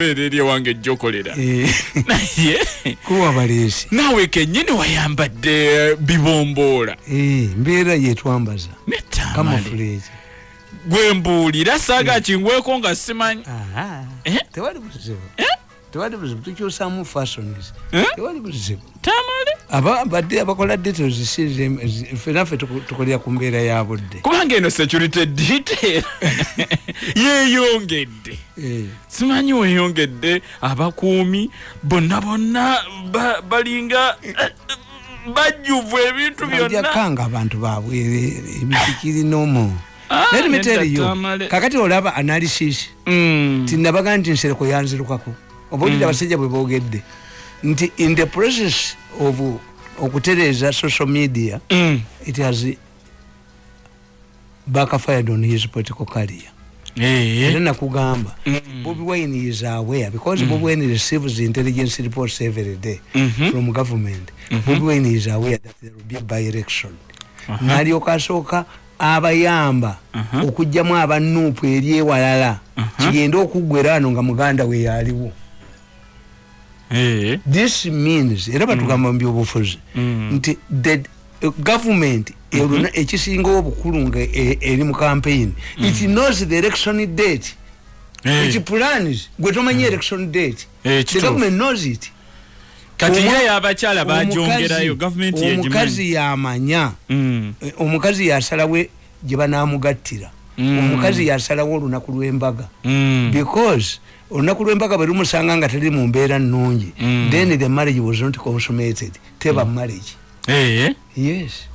Ereri wange jokolera. Naye kuwa balesi. Nawe kenyini wayambadde bibombola. Mbeera yetwambaza. Ne Tamale. Camouflage. Gwe mbuulira saga kingweko nga simanyi. Tewali buzibu. Tewali buzibu tukyusaamu fashions. Tewali buzibu. Tamale. Badde abakola details zisize fenaffe tukolera ku mbeera ya budde. Kubanga eno security detail yeeyongedde. Simanyi weeyongedde abakuumi bonna balinga bajjuvu ebintu byonna. Yakkanga abantu baabwe emikikiri nomo. Let me tell you, kakati olaba analysis. Tinabaga nti nsereko yanzirukako. Obulira abasajja bwe boogedde. Nti in the process of okutereza social media, it has backfired on his political career. Era nakugamba, Bobi Wine is aware because Bobi Wine receives intelligence reports every day from government. Bobi Wine is aware that there will be a by-election. Nalyoka asooka abayamba okujjamu abannuupu eri ewalala kigenda okuggwera ano nga muganda we yaliwo. This means era batugamba mu byobufuzi nti the government ekisinga obukulu nga eri mu campaign it knows the election date, it plans gwe tomanyi election date, the government knows it. Kati ye abakyala bajongerayo government yejimanyi omukazi yamanya omukazi yasalawe gye banaamugattira omukazi yasalawo olunaku lw'embaga because olunaku lw'embaga bwe lumusanga nga tali mu mbeera nnungi then the marriage was not consummated. Teba marriage. Yes,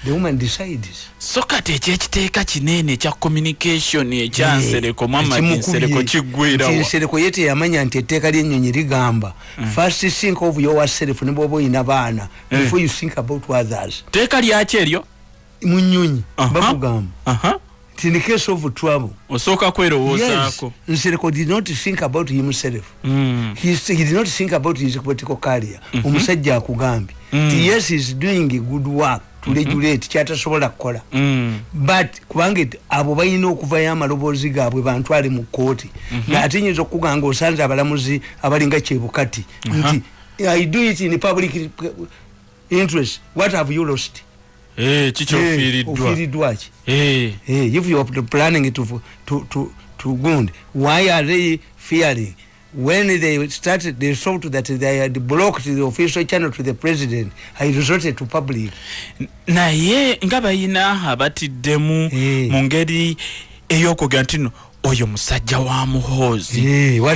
the woman decides. So kati ekiteeka kinene ekya communication ekyansereko mwamadi nsereko kiggwerawo. Nsereko yete yamanya nti etteeka ly'ennyonyi ligamba first think of yourself ne bw'oba oyina baana before you think about others. Teeka lyaki eryo? Mu nnyonyi bakugamba. In the case of trouble, osooka kwerowoozaako. Yes, Nsereko did not think about himself. He did not think about his political career. Omusajja akugambye. Yes, he's doing good work to regulate kyatasobola kukola. But kubanga abo bayina okuvayo amaloboozi gaabwe bantwale mu kkooti. Ate nnyinza okuganga osanze abalamuzi abalinga Kyebukati nti I do it in public interest. What have you lost? Chicho if you are planning to wound, why are they fearing? When they started, they thought that they had blocked the official channel to the president. I resorted to public. Naye nga bayina abatiddemu mu ngeri ey'okugamba nti oyo musajja wa muhoozi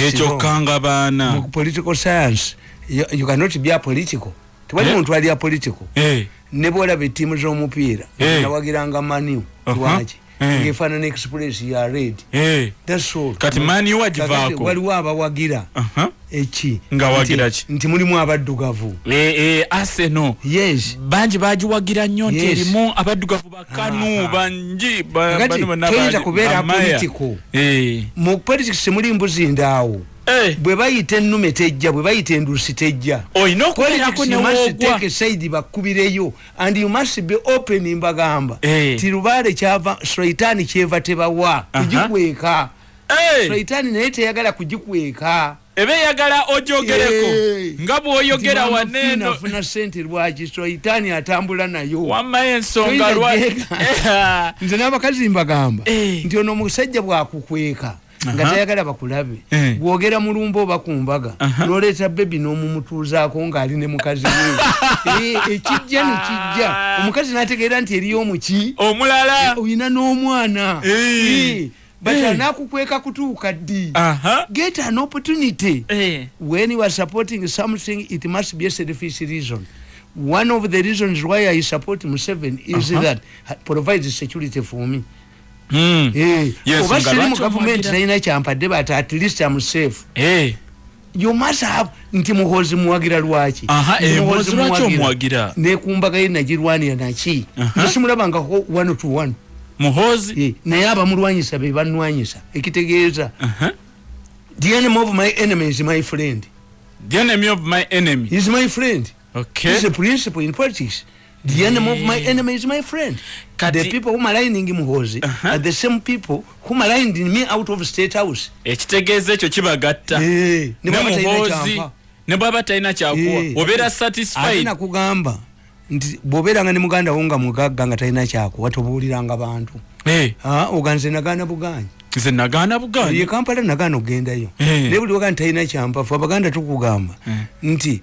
ekyokanga baana. Political science, you cannot be a political. Tewali muntu ali a political. Nebola betimu z'omupiira nawagiranga Manu lwaki ngefaanana express ya red. That's all. Kati Manu wagivaako waliwo abawagira eki nga wagira ki nti mulimu abaddugavu Arsenal. Yes, bangi bagiwagira nnyo nti erimu abaddugavu bakanu bangi toyinza kubeera political mu politics muli mbuzi ndaawo. Bwe bayita ennume tejja, bwe bayita enduusi tejja. Oyina okubeerako ne woogwa. Take side bakubireyo and you must be open imbagamba. Ti lubaale kyava Sulaitani kyeva tebawa kugikweka. Sulaitani naye teyagala kugikweka. Ebe yagala ojogereko nga bw'oyogera waneno. Nafuna ssente lwaki Sulaitani atambula nayo. Wamma ensonga lwaki. Nze n'abakazi mbagamba nti ono omusajja bw'akukweka nga tayagala bakulabe bwogera mulumba oba ku mbaga n'oleeta bebi n'omumutuuzaako ng'ali ne mukazi we ekijja ne kijja omukazi n'ategeera nti eriyo omuki omulala oyina n'omwana but anakukweka kutuuka ddi. Get an opportunity. When you are supporting something, it must be a selfish reason. One of the reasons why I support Museveni is that provides security for me. Yes, oba siri mu government nalina kyampadde but at least I'm safe. You must have nti muhoozi muwagira lwaki. Muhoozi lwaki omuwagira? Nekumbaga ye nagirwanira naki. Nesimulabangako 1 to 1. Muhoozi naye abamulwanyisa be bannwanyisa ekitegeeza the enemy of my enemy is my friend. The enemy of my enemy is my friend. Okay. It's a principle in politics. The enemy of my enemy is my friend. The people who maligning Muhozi are the same people who maligned me out of State House. Ekitegeze ekyo kibagatta. Ne Muhozi ne baba taina kyakuwa. Obera satisfied. Alina kugamba nti bobera nga ne muganda wonga mugagga nga taina kyakuwa watobuliranga bantu. Oganze nagana buganyi. Nze nagana buganyi. Ye Kampala nagana ogendayo. Ne buli wakati taina kyampafu abaganda tukugamba nti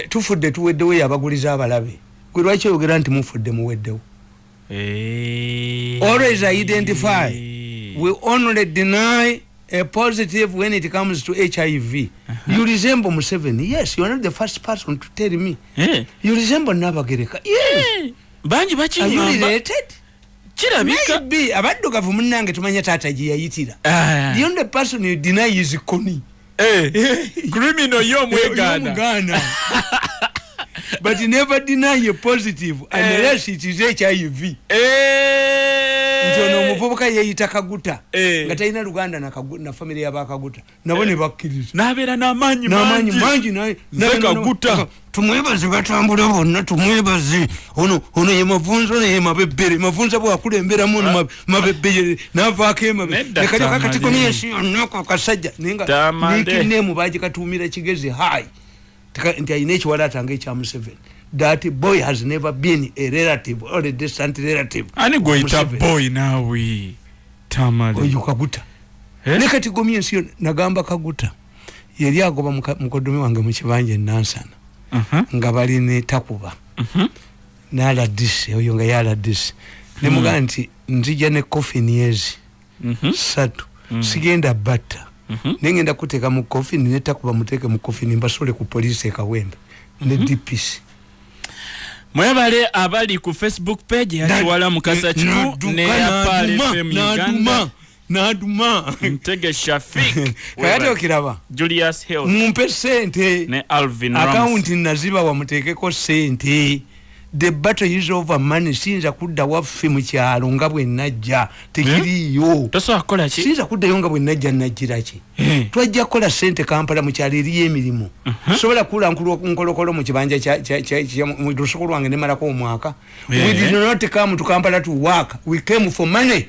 tufudde tuweddewo yabaguliza abalabe. Lwaki oyogera nti mufudde muweddewo? Always identify. We only deny a positive when it comes to HIV. You resemble Museveni. Yes, you are not the first person to tell me. You resemble Nabagereka. Yes. Banji bachi are you related? Kirabika. Maybe abaddugavu munnange tumanya taata gye yayitira. The only person you deny is Koni. Criminal yomwegana. But you never deny a positive unless it is HIV. Njono muvubuka yeyita Kaguta. Nga talina Luganda na family ya Bakaguta. Nabo ne bakkiriza. Nabeera n'amaanyi mangi naye Kaguta. Tumwebaze batambula bonna tumwebaze. Ono ye Mavunzo ne ye Mabebere. Mavunzo bwakulemberamu Mabebere n'avaako emabe. Nekali kakati kono yesi onako kasajja. Ninga nickname bagikatumira kigezi high. Nti ayina ekiwala atanga ekya Museveni. That boy has never been a relative or a distant relative. Ani goita boy nawe Tamale. Oyo Kaguta. Nekati gomye ensi nagamba Kaguta. Yali agoba mukodomi wange mu kibanje Nansana. Nga bali ne Takuba. Nala disi oyo nga yala disi. Ne muga nti nzija ne coffin yezi. Satu. Sigenda batta. Nengenda kuteka mu coffin ne Takuba muteke mu coffin mbasole ku police ekawembe. Ne DPC. Mwebale abali ku Facebook page ya Kiwala Mukasa Chiku ne ya Pale FM Uganda. Naduma. Mtege Shafik. Kayato kiraba. Julius Hill. Mumpe sente. Ne Alvin Rams. Account naziba wa mutekeko sente. The battle is over money. Sinza kudda waffe mu kyalo nga bwe najja. Tekiriyo. Toso akola ki? Sinza kudda yonga bwe najja najjira ki? Twajja kola sente Kampala mu kyalo eri emirimu. Sobola kula nkolokolo mu kibanja kya mu lusuku lwange ne malako omwaka. We did not come to Kampala to work. We came for money.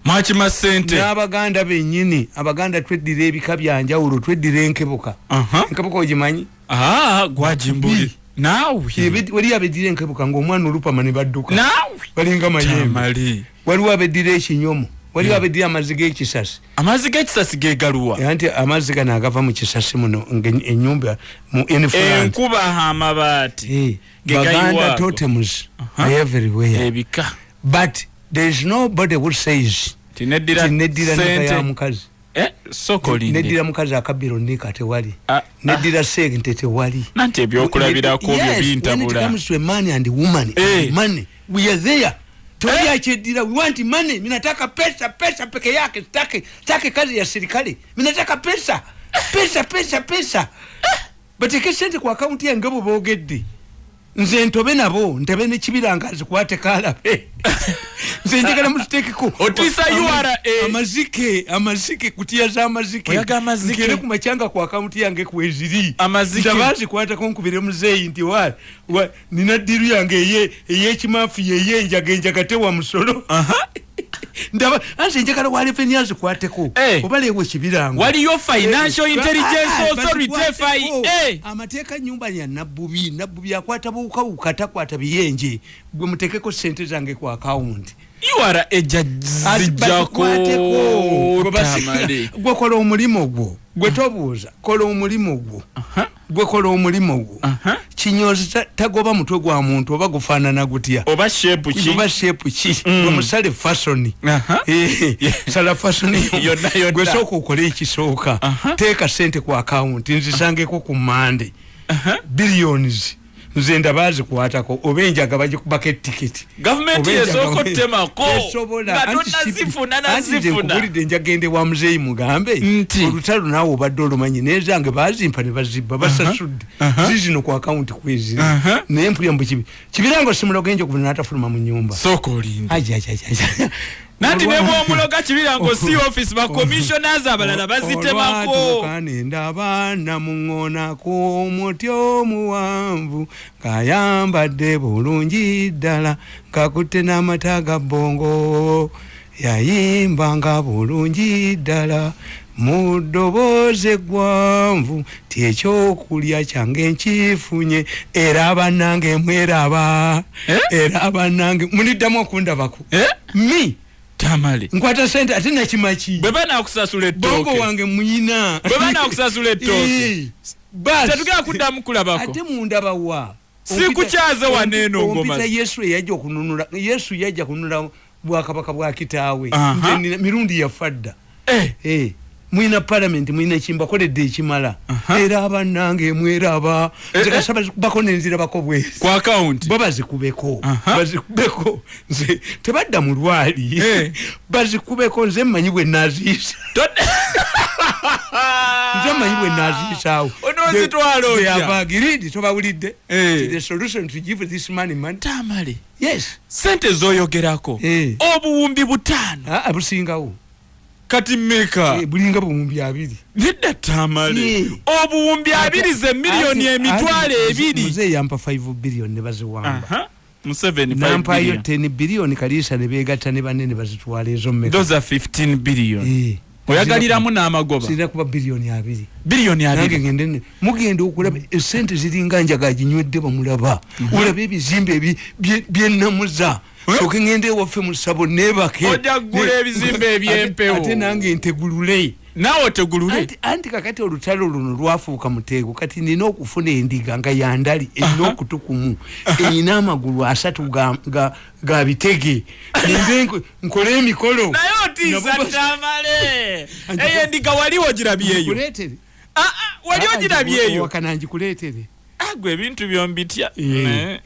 Machima sente. N'abaganda bennyini, abaganda tweddira ebika byanjawulo, tweddira enkebuka. Enkebuka ogimanyi? Gwajimbuli. Nawe. Wali abeddira enkebuka ng'omwana olupama ne badduka. Nawe. Balinga mayembe. Tamale. Waliwo abeddira ekinyomo. Waliwo abeddira amazzi g'ekisasi. Amazzi g'ekisasi gegaluwa. Anti amazzi gano agava mu kisasi muno ennyumba mu influence. Enkuba amabaati. Baganda totems are everywhere. Ebika. But there is nobody who says Tinedira sente mukazi. Soko linde. Nedira mukazi akabiro ndika tewali. Nedira sente tewali. Nante ebyokulabira ko byo bintabula. When it comes to a man and a woman, money, we are there. Tulia chedira, we want money. Minataka pesa peke yake. Take kazi ya serikali. Minataka pesa. But ikesente kwa account ya ngabo bogedde. Nze ntobe nabo ntebe ne kibiranga zikwate kala pe nze njagala mutekeko otisa URA amazike kutia za amazike oyaga amazike ngere ku machanga ku account yange kweziri amazike ndabazi kwata konkubire muzeyi nti wa nina diru yange ye kimafu ye njagenja katewa musolo ndaba anse njagala wale fenyazi kwateko obale ewe kibiranga wali yo financial intelligence authority FIA amateeka nyumba ya nabbubi akwata ukata kwata biyenje gwe mutekeko sente zange ku account URA ejajjako Tamale gwe kola omulimo gwo gwe tobuuza kola omulimo gwo gwe kola omulimo gwo kinyozi tagoba mutwe gwa muntu oba gufaanana gutya oba shape ki gwe musale fashion sala fashion yonna gwe sooka okole ekisooka teeka sente ku account nzisangeko ku Monday billions nze ndabazi kwatako obenjaga bagikubaka ticket government yesoko temako nazifuna kulide njagende wa muzeyi mugambe olutalo nawo obadde olumanyi nezange bazimpa ne bazibba basasudde zizino ku account kwezi nempulya mbu kibirango simulogenje kubona atafuluma mu nyumba soko lindi nati ne bwomuloga kibirango si office ba commissioners abalala bazitemako kanenda bana mungona ko mutyo muwanvu kayambadde bulungi ddala kakutte n'amataga bongo yayimbanga bulungi ddala mudoboze gwanvu tyekyokulya kyange nkifunye era banange mweraba era banange muniddamu okundabako mi Tamale nkwata sente ate nakimaki bwe bana akusasula ettooke bongo wange muyina bwe bana akusasula ettooke basi tetugenda kuddamu kulabako ate mundaba wa sikukyaza waneeno ngoma ompita Yesu yajja okununula Yesu yajja kununula bwakabaka bwa kitaawe Mirundi yafadda mwina parliament mwina chimba koledde ekimala era abanange mweraba zikasaba bakone nzira bakobwe kwa account bazikubeko nze tebadda mu lwali bazikubeko nze mmanyi bwe nazisa nze mmanyi bwe nazisa onozitwalo yabagiridi tobawulidde the solution to give this money Tamale yes sente zoyogerako obuwumbi 5 abusingawo kati meka bulinga buwumbi 2 nedda Tamale obuwumbi 2 ze milioni emitwale 2 muze yampa 5 billion ne baziwamba mu 7 nampa yo 10 billion kalisa ne begatta ne banene bazitwala ezo meka those are 15 billion oyagaliramu n'amagoba sira kuba billioni 2 billioni 2 nange ngende mugende okulaba sente ziringa njaga ginywedde bamulaba olaba ebizimbe byennamuza soke ngende waffe mu sabo nebake ojagula ebizimbe ebyempewo ate nange ntegulule nawe tegulule anti kakati olutalo luno lwafuuka muteego kati nina okufuna endiga nga yandali erina okutukumu erina amagulu 3 ga bitege nkole emikolo naye otiisa Tamale eyo endiga wali ogirabyeyo wali ogirabyeyo wakana ngikuleetere agwe ebintu byombitya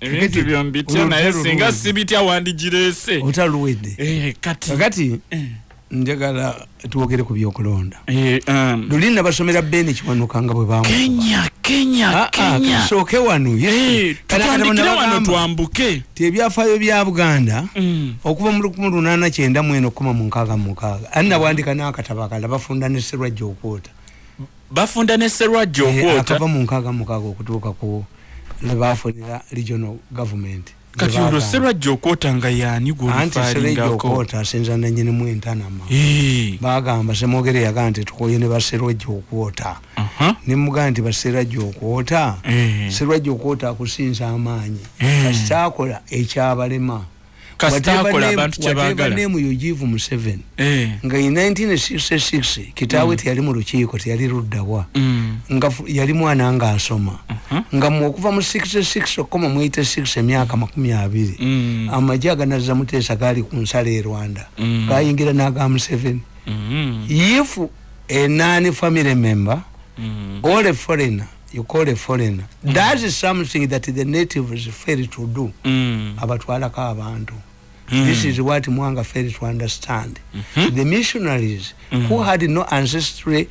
ebintu byombitya naye singa sibitya wandigireese otaluwedde kati njagala tuwogere ku byokulonda lulina basomera beni kiwanuka nga bwe bamu Kenya soke wano tutandikire wano twambuke tebyafaayo bya Buganda okuva mu 1896 ani nabwandika n'akatabo akalala bafunda ne Sserwajja okwota akava mu 66 okutuuka ku ne bafunira regional government kati olwo Sserwajja okwota nga yaani gwolufaalingako asinza nanyini mu entanama bagamba semwogere yaga nti tukoye ne Sserwajja okwota ne mugaa nti Sserwajja okwota Sserwajja okwota akusinza amaanyi kasitakola ekyabalema kasitakola abantu kyebagala name you give Museveni nga in 1966 kitaawe teyali mu lukiiko teyali luddawa nga yali mwana nga asoma nga okuva mu 66 okoma mu 86 emyaka 20 amajja aganazza Muteesa gaali ku nsala e Rwanda gayingira n'aga Museveni if a non-family member or a foreigner you call a foreigner that is something that the natives fail to do abatwalako abantu. This is what Mwanga failed to understand. The missionaries who had no ancestry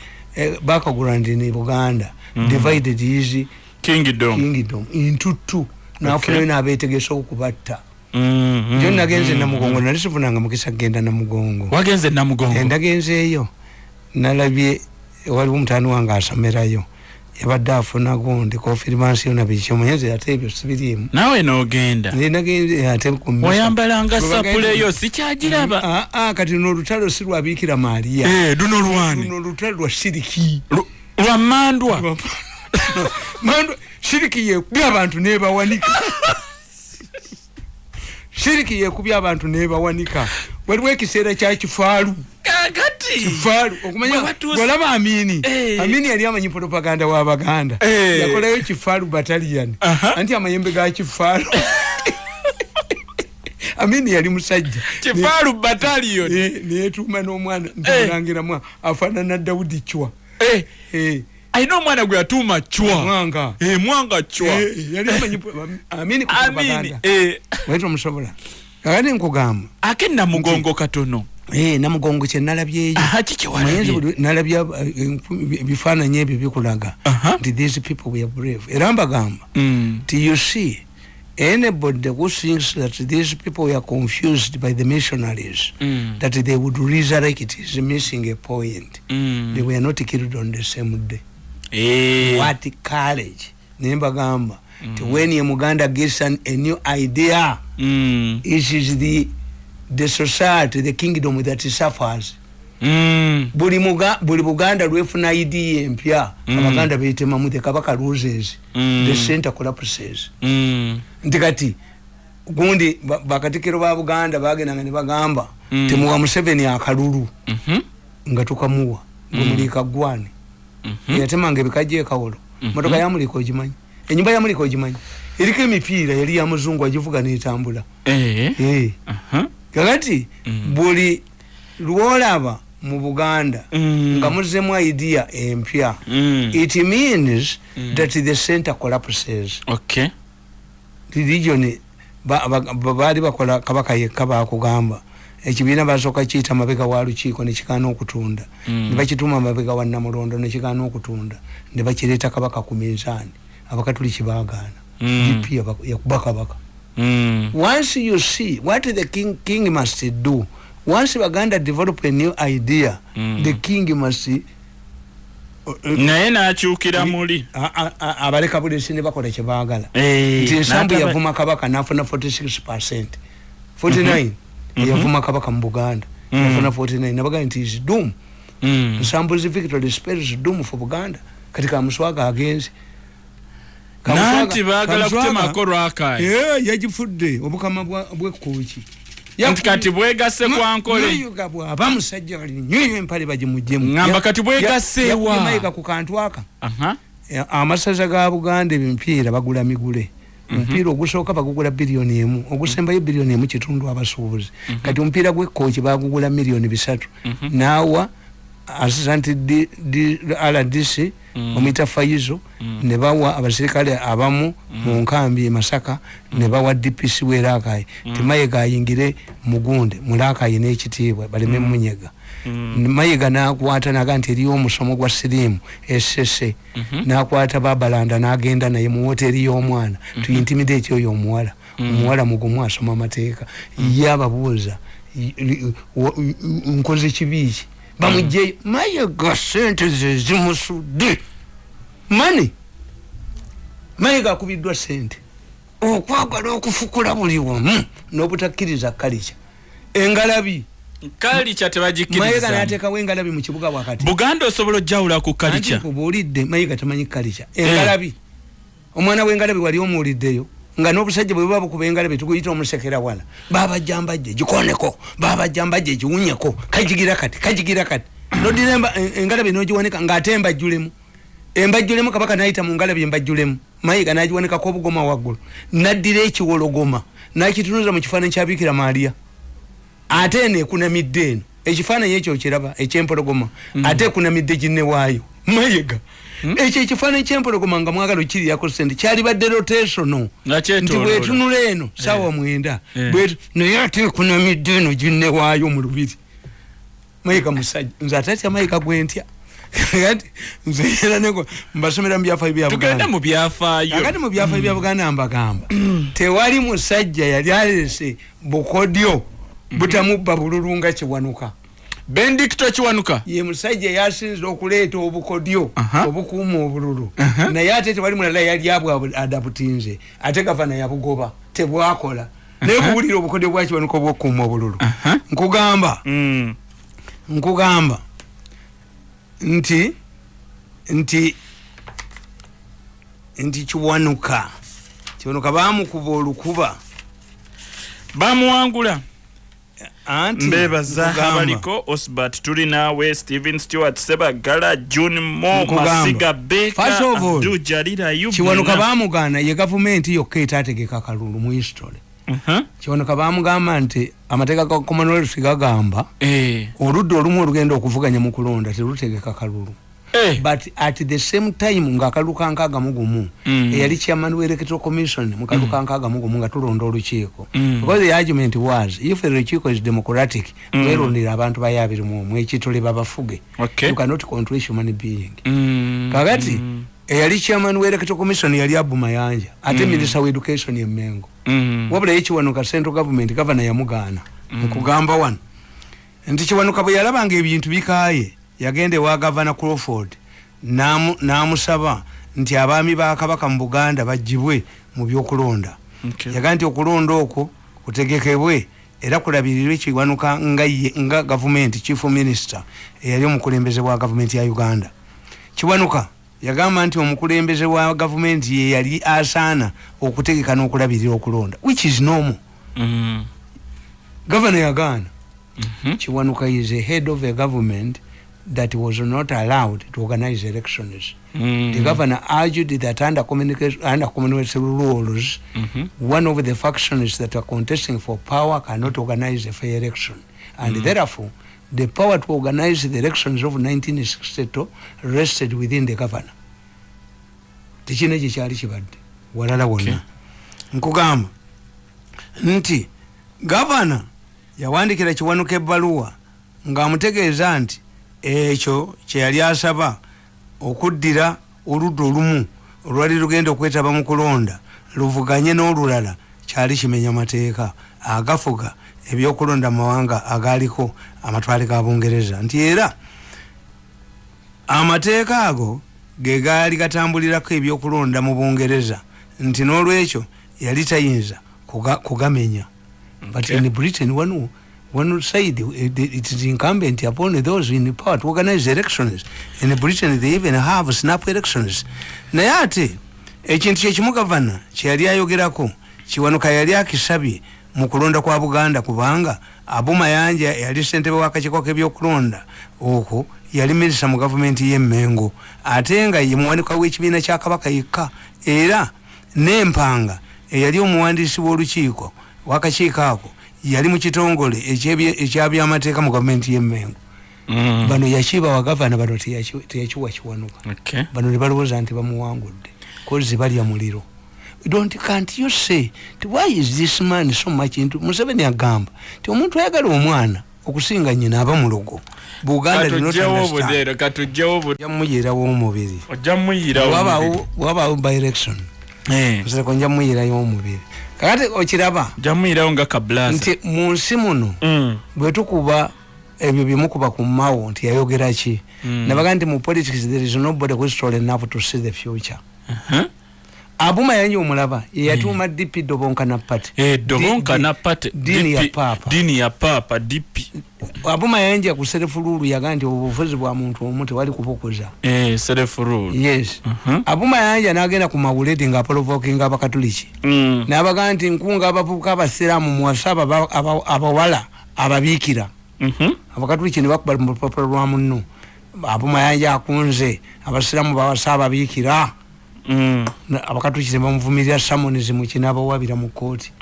background in Uganda divided his kingdom into 2. Now flowing abetegesa okubatta. Jo nagenze namugongo nalisifunanga mukisa genda namugongo. Wagenze namugongo. Endagenze eyo nalabye wali mutano wanga asomerayo. Yabadde afuna gundi confirmation na bicho mwenyewe ate ebyo sibirimu nawe n'ogenda nagenze ate kumisa oyambalanga sapule yo sikyagiraba kati no lutalo sirwabikira Maria duno lwani no lutalo lwa shiriki lwa mandwa shiriki ye kubya abantu nebawanika shiriki ye kubya abantu nebawanika waliwo ekiseera kya kifaalu Kifalu okumanya golaba Amini Amini yali amanyi propaganda wa Baganda yakolayo Kifalu battalion anti amayembe ga Kifalu Amini yali musajja Kifalu battalion ne tuma n'omwana ntulangira mwa afanana Daudi Chwa aina omwana gwe yatuma Chwa mwanga Chwa yali amanyi Amini ku propaganda wetu musobola kakati nkugamba akenna mugongo katono namugongo kye nalabyeyo nalabya bifaananyi ebyo bikulaga nti these people were brave era mbagamba nti you see anybody who thinks that these people were confused by the missionaries, that they would resurrect it, is missing a point. They were not killed on the same day. What courage. Nemba gamba. When Muganda gets a new idea, it is the society, the kingdom that suffers. Buli Buganda lwefuna idea empya abaganda beetema mute kabaka loses the center collapses. Ntikati gundi bakatikiro ba Buganda bagenda ngani bagamba temuwa Museveni akalulu nga tukamuwa ngumulika gwani yatema ngebikaje kawolo motoka yamuliko jimanyi enyumba yamuliko jimanyi erike mipiira yali ya muzungu ajivuga n'etambula kakati buli lwolaba mu Buganda nga muzemu idea empya it means that the center collapses. Okay. Religion bali bakola kabaka yekaba akugamba ekibiina basoka kiita mabega wa lukiiko ne kikana okutunda ne bakituma mabega wa Namulondo ne kikana okutunda ne bakireta kabaka ku minzani abakatuli kibagaana pia yakubaka baka. Once you see what the king must do, once Baganda develop a new idea, the king must naye nakyukira muli abaleka bulesi ne bakola kye baagala nti ensambu yavuma kabaka nafuna 46%, 49 yavuma kabaka mu Buganda nafuna 49 nabaga nti is doom. Ensambu zi victory spells doom for Buganda katika muswaga agenzi nanti baagala kutema akorwa akaye yagifudde obukama bw'ekkoki kati bwegase kwa nkole abamusajja bali nywe empale bajimujjemu ngamba kati bwegase wa mayiga ku kantu aka amasaza ga Buganda empiira bagula migule mpira ogusooka bagugula bilioni emu ogusembayo bilioni emu kitundu abasuubuzi kati omupiira gw'ekkoki bagugula milioni 3 nawa assistant RDC omita Faizo ne bawa abasirikale abamu mu nkambi e Masaka ne bawa DPC werakaye Mayiga ayingire mugunde mulakaye n'ekitiibwa baleme munyega Mayiga nakwata naganti eriyo omusomo gwa sirimu esese nakwata Babalanda nagenda naye mu hoteli y'omwana tu intimidate oyo omuwala mugumu asoma amateeka yababuuza nkoze kibiki bamujje Mayiga sente zimusude money Mayiga akubiddwa sente okwagala okufukula buli wamu n'obutakkiriza kalicha engalabi kalicha tebagikiriza Mayiga nateekawo engalabi mu kibuga wakati Buganda osobola ojjawula ku kalicha kubuulidde Mayiga tamanyi kalicha engalabi omwana w'engalabi wali omuwuliddeyo nga n'obusajja bwe baba kuba engalabi tukuyita omusekera wala baba jambajje gikoneko baba jambajje giwunyeko kajigira kati noddiremba engalabi n'ogiwanika ng'ate embajjulemu kabaka n'ayita mu ngalabi embajjulemu Mayiga n'agiwanika ko obugoma waggulu n'addira ekiwologoma n'akitunuza mu kifaananyi kya Bikira Maria ate neekunamidde eno ekifaananyi ekyo kiraba eky'empologoma ate ekunamidde ginne waayo Mayiga ekyo ekifaananyi ky'empologoma nga mwagala okiriyako sente kyali badde rotational nti bwetunula eno saawa 9 naye ate ekunamidde eno ginne waayo mu lubiri Mayiga musajja nze atatya Mayiga gwentya kati nze era neko mbasomera mu byafaayo bya Buganda tugenda mu byafaayo kati mu byafaayo bya Buganda mbagamba tewali musajja yali alese bukodyo butamubba bululu nga Kiwanuka Benedicto Kiwanuka ye musajja yasinze okuleeta obukodyo obukuuma obululu naye ate tewali mulala yali abwa adabutinze ate gavana yabugoba tebwakola naye kuwulira obukodyo bwa Kiwanuka obw'okuuma obululu nkugamba nti Kiwanuka bamukuba olukuba bamuwangula mbebaza abaliko Osbert tuli naawe Steven Stewart Sebagala June Mo Masiga Beka Abdul Jalil Ayubu Kiwanuka bamugaana ye gavumenti yokka etaategeka kalulu mu history Kiwanuka bamugamba nti amateeka ga Commonwealth gagamba oludda olumu olugenda okuvuganya mu kulonda terutegeka kalulu but at the same time nga kaluka nkaga mugumu yali chairman we electoral commission mukaluka nkaga mugumu nga tulonda olukiiko because the argument was if the lukiiko is democratic welondera abantu bayabiri mu ekitole babafuge you cannot control human being kakati eyali chairman wa electoral commission yali Abu Mayanja ate minister wa education ye Mengo wabula Kiwanuka central government governor yamugaana nkugamba wano nti Kiwanuka bwe yalabanga ebintu bikaaye yagende wa governor Crawford namusaba nti abaami ba Kabaka mu Buganda bajibwe mu byokulonda yaga nti okulonda okwo kutegekebwe era kulabirirwe Kiwanuka nga government chief minister eyali omukulembeze wa government ya Uganda. Kiwanuka yagamba nti omukulembeze wa government ye yali asaana okutegeka n'okulabirira okulonda, which is normal. Governor yagaana. Kiwanuka is a head of a government that was not allowed to organize elections. The governor argued that under communist rules, one of the factions that are contesting for power cannot organize a fair election. And therefore, the power to organize the elections of 1962 rested within the governor. Tichineji chali chibadde walala wonna. Nkugamba nti governor yawandikira Kiwanuka ebbaluwa ng'amutegeeza nti ekyo kye yali asaba okuddira oludda olumu olwali lugenda okwetaba mu kulonda luvuganye n'olulala kyali kimenya mateeka agafuga ebyokulonda mawanga agaliko amatwale ga Bungereza, nti era amateeka ago ge gaali gatambulirako ebyokulonda mu Bungereza, nti n'olwekyo yali tayinza kugamenya. But in Britain one side it is incumbent upon those in power to organize elections. In Britain they even have snap elections. Naye ate ekintu kyekimugavana kyeyali ayogerako Kiwanuka yali akisabye mu kulonda kwa Buganda kubanga Abu Mayanja yali ssentebe w'akakiiko k'ebyokulonda okwo yali minisita mu gavumenti y'e Mengo ate nga ye muwanika w'ekibiina kya Kabaka yekka era n'Empanga eyali omuwandiisi w'olukiiko w'akakiiko ako yali mu kitongole ekyabyamateeka mu gavumenti y'e Mengo. Bano yakiba wa gavana bano teyakiwa Kiwanuka. Bano ne balowooza nti bamuwangudde kozi balya muliro. Can't you say why is this man so much into Museveni agamba ti omuntu ayagala omwana okusinga nnyina aba mulogo Buganda jamuyirawo omubiri wabaawo by election nseko njamuyirayo omubiri kakati okiraba jamuyirawo nga kablasa nti mu nsi muno bwe tukuba ebyo byemukuba ku mawo nti yayogera ki nabaga nti mu politics there is nobody who is tall enough to see the future. Abu Mayanja omulaba yatuuma DP Dobonkana Party. Dobonkana Party dini ya papa DP. Abu Mayanja ku Serefululu yaga nti obufuzi bwa muntu omuti wali kubokoza. Serefululu. Yes. Abu Mayanja n'agenda ku mawuledi nga provoking abakatuliki. N'abaga nti nkunga abavubuka abasiraamu muwasaba abawala ababiikira. Abakatuliki ne bakuba mu rupapula lwa munno. Abu Mayanja akunze abasiraamu bawasaba ababiikira. Abakatuliki bamuvumirira summons mu kinaba wabira mu kooti.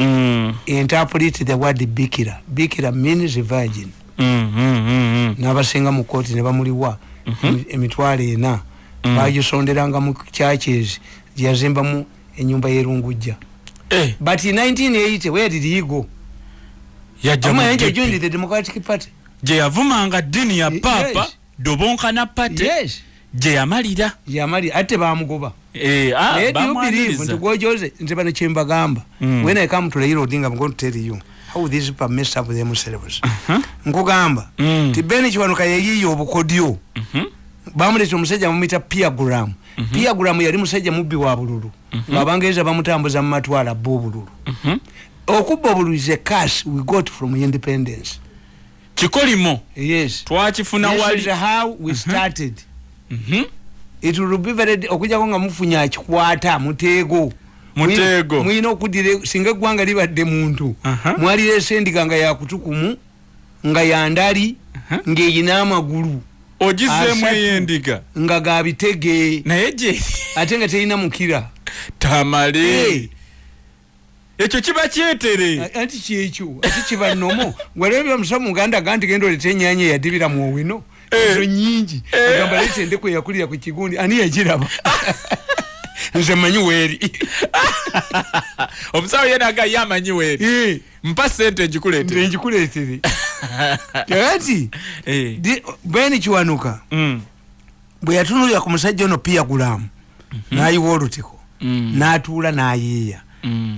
Interpret the word bikira. Bikira means virgin. N'abasinga mu kooti ne bamuliwa emitwalo 4 bagisonderanga mu churches yazimba mu enyumba y'erungujja. But in 1980 where did he go? Mayanja joined the Democratic Party. Je yavumanga dini ya papa Dobonkana Party. Yes. Je yamalira ate bamugoba. Bamwaniriza tugojoze nze bano kyembagamba. When I come to Raila Odinga, I'm going to tell you how these people mess up themselves. Nkugamba ti Beni Kiwanuka yeyiyo obukodyo. Bamuleta omusajja mumita piagram. Piagram yali musajja mubbi wa bululu. Abangereza bamutambuza mu matwala bululu. Okubba bululu is a curse we got from independence. Kikolimo. Yes. Twakifuna wali. This is how we started. It will be very okuja konga mufunya akikwata mutego mwino okudire singa gwanga libadde muntu mwali sendiga nga yakutukumu nga yandali ngeyina amagulu ogizemu yendiga nga gabitege naye je ate nga teyina mukira tamale ekyo kiba kyetere anti kyekyo ati kiba nomo walebya musamu nganda ganti gendo letenyanye yadibira mu wino ezo nyingi agamba lese ndeko yakulira ku kigundi ani yagiraba nze manyi weri omusawo yena aga yamanyi weri mpa sente njikuleetere kati Beni Kiwanuka bwe yatunulira ku musajja ono piagram nayiwa olutiko n'atuula n'ayeeya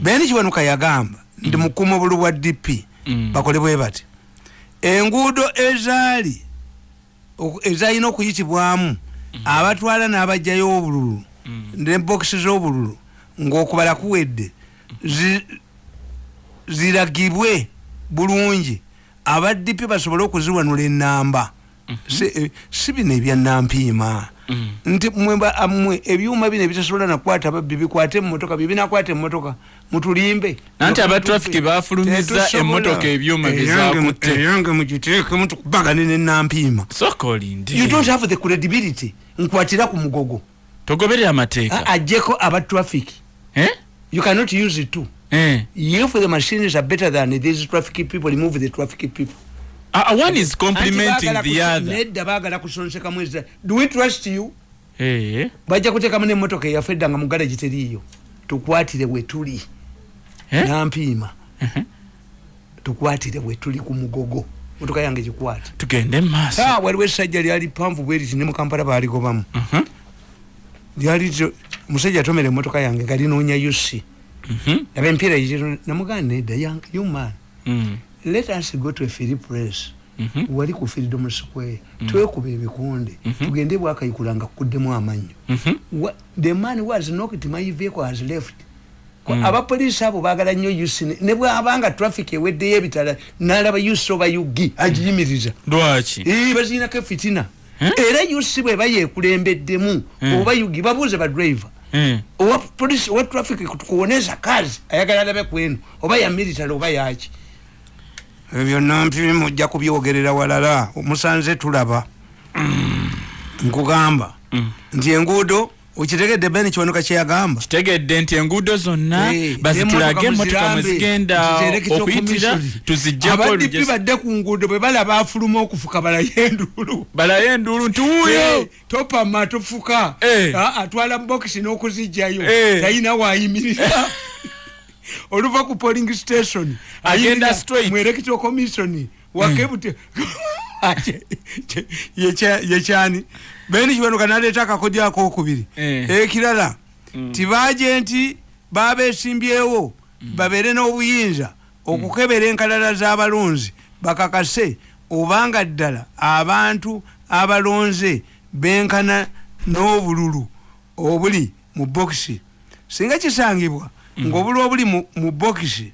beni Kiwanuka yagamba ndi mukuuma obululu bwa DP bakole bwe bati enguudo ezalina okuyitibwamu abatwala n'abajjayo obululu ne bokisi z'obululu ng'okubala kuwedde ziragibwe bulungi aba DP basobole okuziwanula ennamba si bino ebyannampiima nti mmwe ebyuma bino ebitasobola nakwata babbi bikwate emmotoka bibinakwata emmotoka mutulimbe nanti aba traffic bafulumiza emmotoka ebyuma bizakutte eyange mugiteeke mutukubagane n'ennampiima sokolinde you don't have the credibility nkwatira ku mugogo togobere amateeka ajjeko aba traffic you cannot use it too if the machines are better than these traffic people, remove the traffic people. One is complimenting the other. Do we trust you? Baja kuteka mune motoka ya fedda nga mugala jiteriyo. Tukwatire wetuli. Nampima. Tukwatire wetuli ku mugogo. Motoka yange jikwata. Tugende maso. Waliwe sajjali ali pamvu bweri ne mu Kampala baali gobamu. Yali musajja tomere motoka yange kali nonya yusi. Nabe mpira yijiro namugane da young man. Let us go to a free place. Wali ku Freedom Square. Twekube ebikonde. Tugende bwakayikulanga kuddemu amanyo. The man was knocked, my vehicle has left. Aba police abo bagala nnyo yusine ne bwabanga traffic ewedde yebitala nalaba yuso bayugi ajimiriza lwaki bazina ke fitina era yusi bwe bayeekulembeddemu oba yugi babuze ba driver owa police wa traffic kutukuoneza kazi ayagala labe kwenu oba ya military oba yaki ebyo nampi mujja kubyogerera walala musanze tulaba nkugamba nti enguudo ukitegedde beni Kiwanuka kye yagamba kitegedde nti enguudo zonna bazitulage emmotoka mwezigenda okuyitira tuzijjako abaddipi badde ku nguudo bwe balaba afuluma okufuka balayo enduulu nti wuuyo topama tofuka atwala bokisi n'okuzijjayo talina waayimirira oluva ku polling station agenda straight mu electoral commission wakebute yekyani beni Kiwanuka naleeta akakodya akokubiri ekirala tibagenti babeesimbyewo babeere n'obuyinza okukebera enkalala z'abalonzi bakakase obanga ddala abantu abalonze benkana n'obululu obuli mu bokisi singa kisangibwa ng'obululu obuli mu bokisi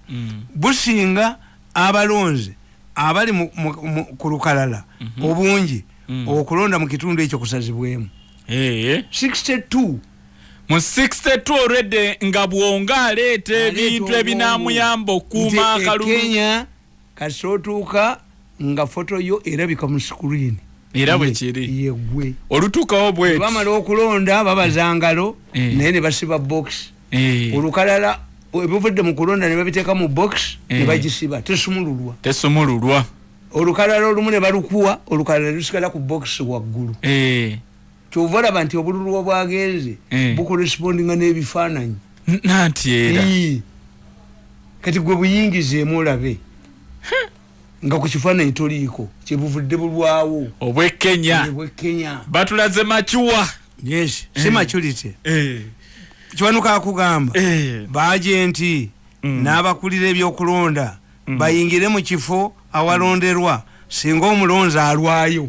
businga abalonze abali ku lukalala obungi okulonda mu kitundu ekyo kusazibwemu 62 mu 62 already nga bwonga aleeta ebintu ebinamuyamba okuuma akalulu Kenya kasootuuka nga foto yo erabika mu screen era bwe kiri yegwe olutuukawo bwe bamala okulonda babazangalo naye ne basiba box olukalala ebivudde mu kulonda ne babiteeka mu box ne bagisiba tesumululwa olukalala olumu ne balukuwa olukalala lusigala ku box waggulu kyova olaba nti obululu obwagenze bukorespondinga n'ebifaananyi nanti era kati gwe buyingizeemu olabe nga ku kifaananyi toliiko kyebuvudde bulwawo obwekenya batulaze macuwa yes si maculity Kiwanuka akugamba baagenti n'abakulira ebyokulonda bayingire mu kifo awalonderwa singa omulonzi alwayo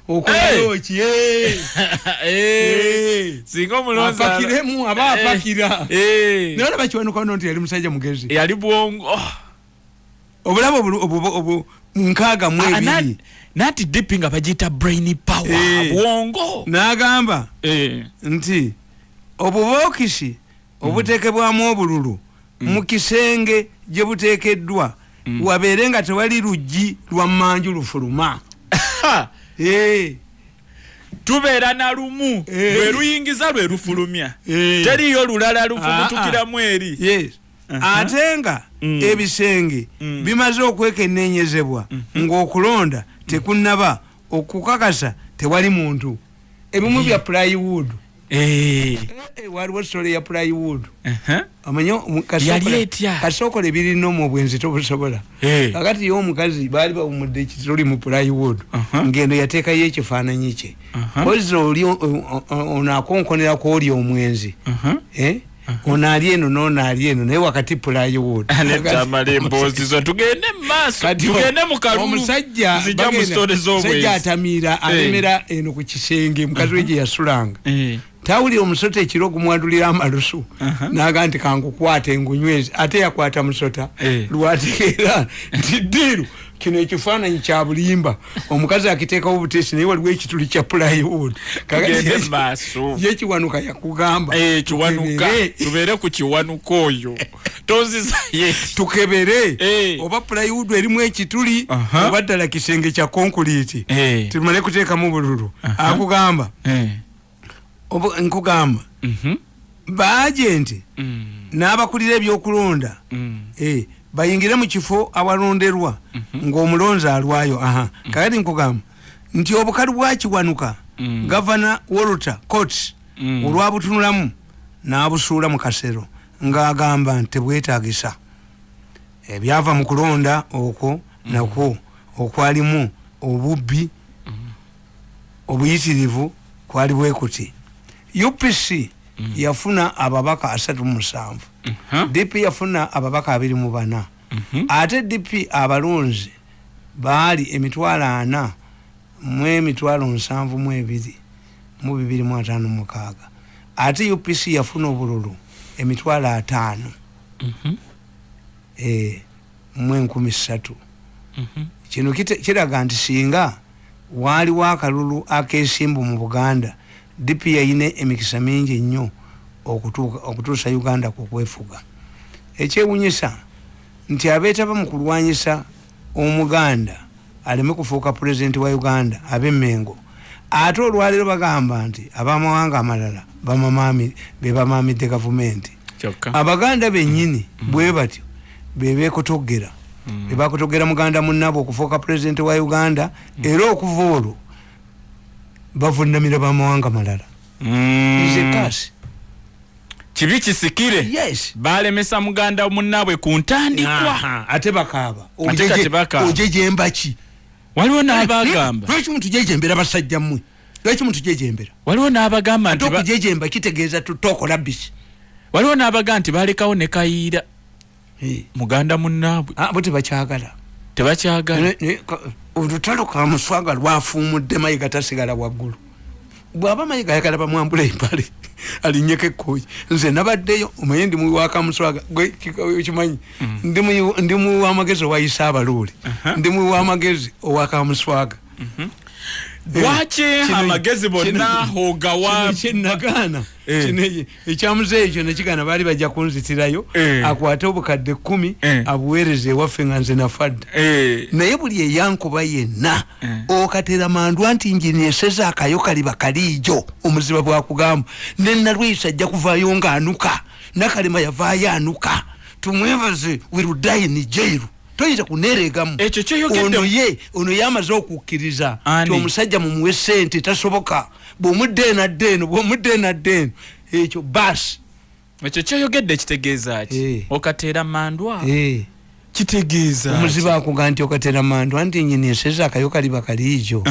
okoloki singa omulonzi apakiremu aba apakira naye olaba Kiwanuka nti yali musajja mugezi yali bwongo obulaba nkaaga mu ebiri nati dipping nga bagiyita brain power bwongo n'agamba nti obubokisi obuteekebwamu obululu mu kisenge gye buteekeddwa wabeere nga tewali luggi lwa mmanju lufuluma tubeera na lumu lwe luyingiza lwe lufulumya teriyo lulala lufumutukiramu eri ate nga ebisenge bimaze okwekennenyezebwa ng'okulonda tekunnaba okukakasa tewali muntu ebimu bya plywood waliwo story ya plywood amanyo kasokole birino mu bwenzi tobusobola kakati yo omukazi bali bawumudde ekituli mu plywood ngendo yateeka ye ekifaananyi kye ozo oli onakonkonera ko oli omwenzi onali eno n'onali eno naye wakati plywood Tamale mbozi zo tugende maaso tugende mu kalulu omusajja zijja mu stories z'obwezi sajja atamira alemera eno ku kisenge mukazi we gye yasulanga tawuli omusota ekiro gumwadulira amalusu naga nti kangukwata engunywezi ate yakwata musota lwategeera nti ddiru kino ekifaananyi kya bulimba omukazi akiteekawo buteesi naye waliwo ekituli kya plywood ye kiwanuka yakugamba kiwanuka tubeere ku kiwanuka oyo toziza yeti tukebere oba plywood erimu ekituli oba ddala kisenge kya konkuliiti tumale kuteekamu bululu akugamba nkugamba baagenti n'abakulira ebyokulonda bayingire mu kifo awalonderwa ng'omulonzi alwayo kakati nkugamba nti obukalu bwakiwanuka gavana Walter Coates olwabutunulamu n'abusuula mu kasero ng'agamba nti tebwetaagisa ebyava mu kulonda okwo nakwo okwalimu obubbi obuyitirivu kwali bwekuti UPC yafuna ababaka 37 DP yafuna ababaka 24 ate DP abalonzi baali emitwalo 4 mu emitwalo 7 mu 256 ate UPC yafuna obululu emitwalo 5 mu 13 kino kiraga nti singa waliwo akalulu akesimbu mu Buganda DP yayine emikisa mingi nnyo okutuusa Uganda ku kwefuga ekyewunyisa nti abeetaba mu kulwanyisa omuganda aleme kufuuka pulezidenti wa Uganda ab'Emmengo ate olwaleero bagamba nti abamawanga amalala bebamaamidde gavumenti abaganda bennyini bwe batyo bebeekotogera bebakotogera muganda munnaabwe okufuuka pulezidenti wa Uganda era okuva olwo bavunamira bamawanga malala nzekasi kibi kisikire balemesa muganda munnaabwe ku ntandikwa ate bakaaba ojejembaki waliwo n'abagamba lwaki muntu jejembera basajja mmwe lwaki muntu jejembera waliwo n'abagamba nti okujejemba kitegeeza tutokola bisi waliwo n'abagamba nti balekawo ne kayiira muganda munnaabwe bo tebakyagala olutalo ka muswaga lwafuumudde mayiga tasigala waggulu bw'aba mayiga ayagala bamwambula empale alinyeko ekkoyi nze nabaddeyo omanye ndi muwaka muswaga kimanyi ndi muwamagezi owayisa abaluuli ndi muwamagezi owaka muswaga lwaki amagezi bonna ogawanagaana ekyamuzeeyo ekyo nekigana baali bajja kunzitirayo akwate obukadde 10 abuweereza ewaffe nga nze nafadda naye buli eyankuba yenna okatera mandwa nti njineeseza akayo kaliba kaliijo omuziba bwakugamba nenalwisa ajja kuvaayo ng'anuka nakalema yavaayo anuka tumwebaze wirudayi ni jairu toyinza kuneregamu ekyo kyeyogedde ono ye amaze okukkiriza ti omusajja mumuwe ssente tasoboka bw'omudde naddeeno ekyo baasi ekyo kyeyogedde kitegeeza ki okateera mandwa kitegeeza omuziba akuga nti okateera mandwa nti nyineeseza akayo kaliba kaliijo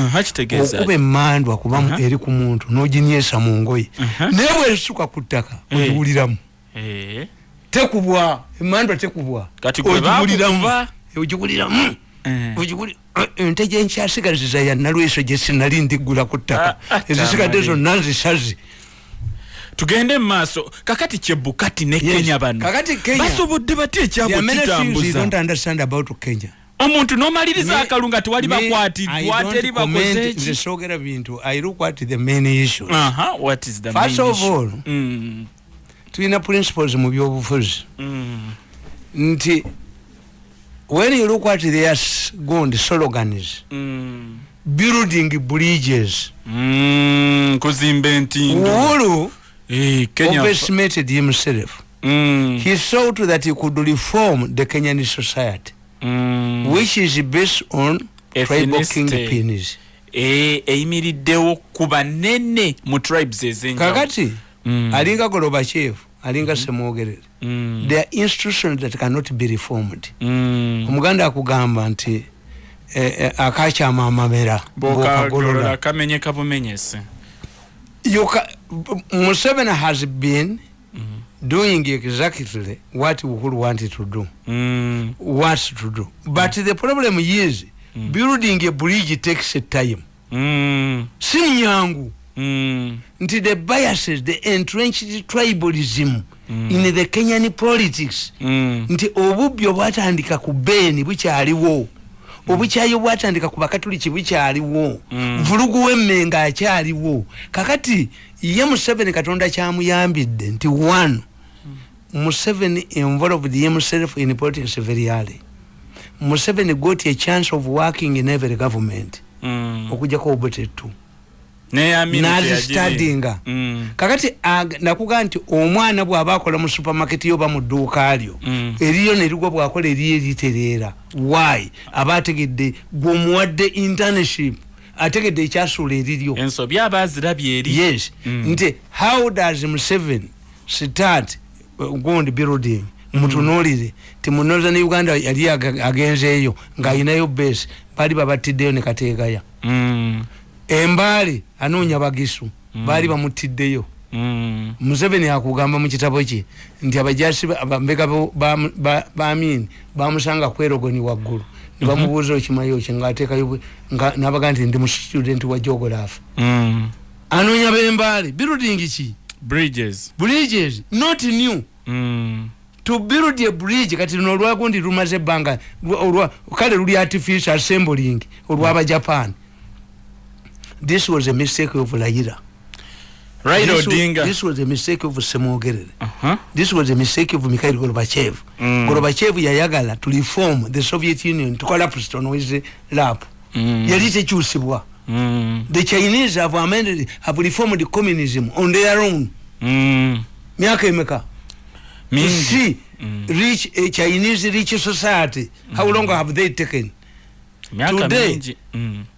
okuba emmandwa kubamu eri ku muntu n'oginyesa mu ngoye naye bwesuka ku ttaka ogiwuliramu tekubwa emmandwa tekubwa ogiguliramu ente gyenkyasigaliza yannalweso gye sinali ndiggula ku ttaka ezisigadde zonna nzisazi tugende mu maaso kakati Chebukati ne Kenya bano basobodde batya ekyabwe kitambuza omuntu n'omaliriza akalunga tiwali bakwatiddwa teri bakoze eki nze soogera bintu I look at the main issue what is the main issue? First of all tulina principles mu byobufuzi nti when you look at their slogans building bridges kuzimba entindo Uhuru overestimated himself he thought that he could reform the Kenyan society which is based on tribal kingpins eyimiriddewo kuba nene mu tribes ezenjawo kakati alinga goloba chief alinga semwogerere there are institutions that cannot be reformed omuganda akugamba nti akakyama amamera bokagolola kamenyeka bumenyese Museveni has been doing exactly what Uhuru wanted to do. Wants to do. But the problem is building a bridge takes a time. Sinyangu. Until the biases, the entrenched tribalism in the Kenyan politics. Until obubyo watandika kubeni which aliwo. Obuchayo bwatandika ku bakatoliki bukyaliwo vulugu wemmenga akyaliwo kakati ye Museveni katonda kyamuyambidde nti one Museveni involved himself in politics very early. Museveni got a chance of working in every government okujja ko obotetu studyinga kakati nakuga nti omwana bw'abakola mu supermarket yo ba mu dduuka lyo eriyo ne ligwa bw'akola eriyo eriterera why abategedde gwomuwadde internship ategedde ekyasula eriryo ensobi abazirabye eri yes nti how does Museveni start going building mutunulire timunoza ne Uganda yali agenzeeyo ng'ayinayo base bali babatiddeyo ne kateekaya Embali anoonya bagisu bali bamutiddeyo Museveni akugamba mu kitabo kye nti abajasi abambega baamini bamusanga kwerogoni waggulu ne bamubuuza okimayo kingateekayo nabaga nti ndi mu student wa geography anoonya b'embali building ki bridges not new to build a bridge kati no lwagundi lumaze banga kale luli artificial assembling olwaba Japan. This was a mistake of Raila. This was a mistake of Semwogerere. This was a mistake of Mikhail Gorbachev. Gorbachev yayagala to reform the Soviet Union to collapse on his lap. Yali tekyusibwa. The Chinese have reformed communism on their own. Miaka emeka. To see a Chinese rich society, how long have they taken? Today,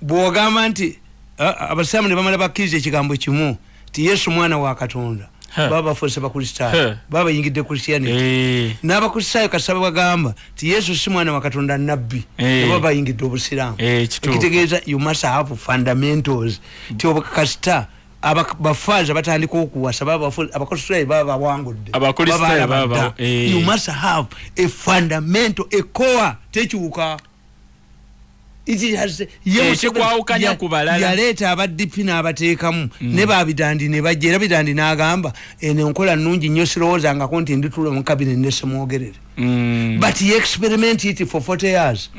bw'ogamba nti abasamu ne bamala bakkiriza ekigambo kimu ti Yesu mwana wa Katonda baba fose bakristaayo baba yingidde Christianity n'abakristaayo kasaba bagamba ti Yesu si mwana wa Katonda nabbi baba yingidde obusiraamu ekitegeeza you must have fundamentals ti obukasita abafaza batandika okuwasa baba abakristaayo baba bawangudde abakristaayo baba you must have a fundamental a core tekyuka yekwawukanya ku balala yaleeta abaddipi n'abateekamu ne babidandi ne bajja era bidandi n'agamba eno nkola nnungi nnyo sirowoozangako nti nditula mu kabinet ne Semwogerere but he experimented it for 40 years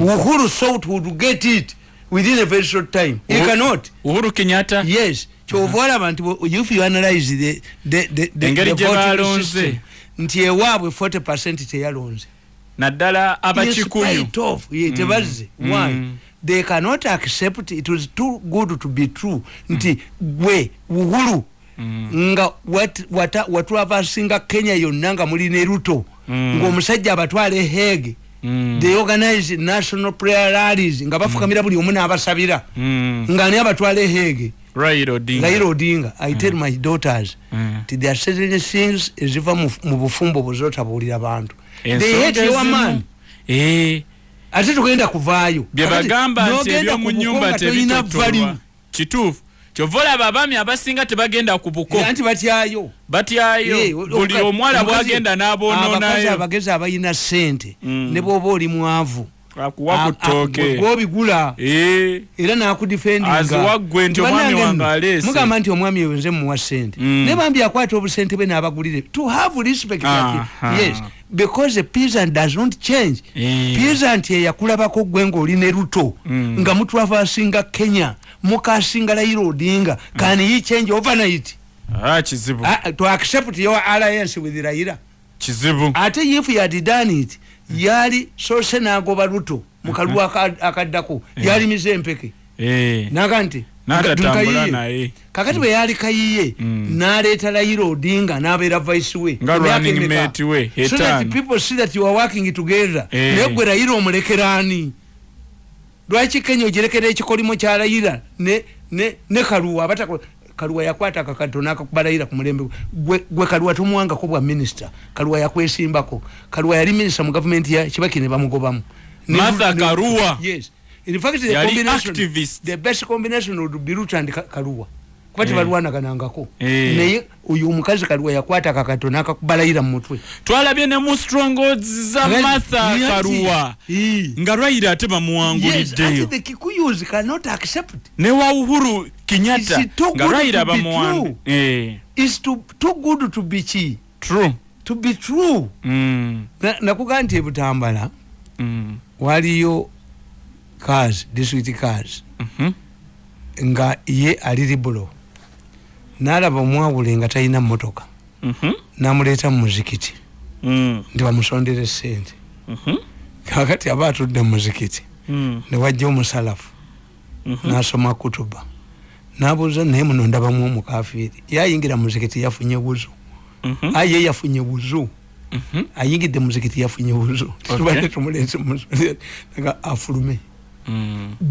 Uhuru thought would get it within a very short time he cannot Uhuru Kenyatta yes kyova olaba nti if you analyze the voting system nti ewaabwe 40% teyalonze naddala abakikuyu tebaze why they cannot accept it was too good to be true nti gwe Uhuru nga watu abasinga Kenya yonna nga muli ne Ruto ng'omusajja abatwale Hague they organize national prayer rallies nga bafukamira buli omu n'abasabira nga ne abatwale Hague Raila Odinga I tell my daughters there are certain things eziva mu bufumbo buzotabuulira abantu they hate your man ate tugenda kuvaayo byebagamba nti ebyo mu nyumba tebitotolwa kituufu kyovola abaami abasinga tebagenda ku buko anti batyayo buli omwala bwagenda n'aboononayo abagezi abayina ssente ne bw'oba oli mwavu akuwa ku ttooke gw'obigula era n'akudifendinga aziwaggwe nti omwami wange aleese mugamba nti omwami oyo nze muwa ssente ne bambi akwata obusente bwe n'abagulire to have respect yes because a peasant does not change peasant yakulabako gwe ng'oli ne Ruto nga mutwafasinga Kenya mukasinga Raila Odinga can he change overnight kizibu to accept your alliance with Raila kizibu ate if you had done it yali sose n'agoba Ruto mukalu akaddako yali mizempeke naga nti n'atatambula naye kakati bwe yali kayiye n'aleeta Raila Odinga n'abeera vice we nga running mate we so that people see that you are working together naye gwe Raila omulekeraani lwaki Kenya ogirekera ekikolimo kya Raila ne Kaluwa abatako Kaluwa yakwata akakatona akakubalayira ku mulembe gwe Kaluwa tumuwanga ko bwa minister Kaluwa yakwesimbako Kaluwa yali minister mu government ya Kibaki ne bamugobamu Martha Kaluwa yes in fact the best combination would be Ruto and Kaluwa kubati balwana kanangako naye uyu omukazi Kaluwa yakwata akakatona akakubalayira mu mutwe twalabye ne mu strongholds za Martha Kaluwa nga Raila ate bamuwanguliddeyo the Kikuyus cannot accept ne wa Uhuru Kenyatta nga Raila bamuwangu is too good to be true to be true nakugamba nti Butambala waliyo cars district cars nga ye ali libulo nalaba omwawule nga talina mmotoka namuleeta mu muzikiti ndi bamusondera essente kakati aba atudde mu muzikiti ne wajja omusalafu nasoma kutuba nabuuza naye muno ndabamu omukafiiri yayingira mu muzikiti yafunye buzu aye yafunye buzu ayingidde mu muzikiti yafunye buzu tubadde tumuleese nga afulume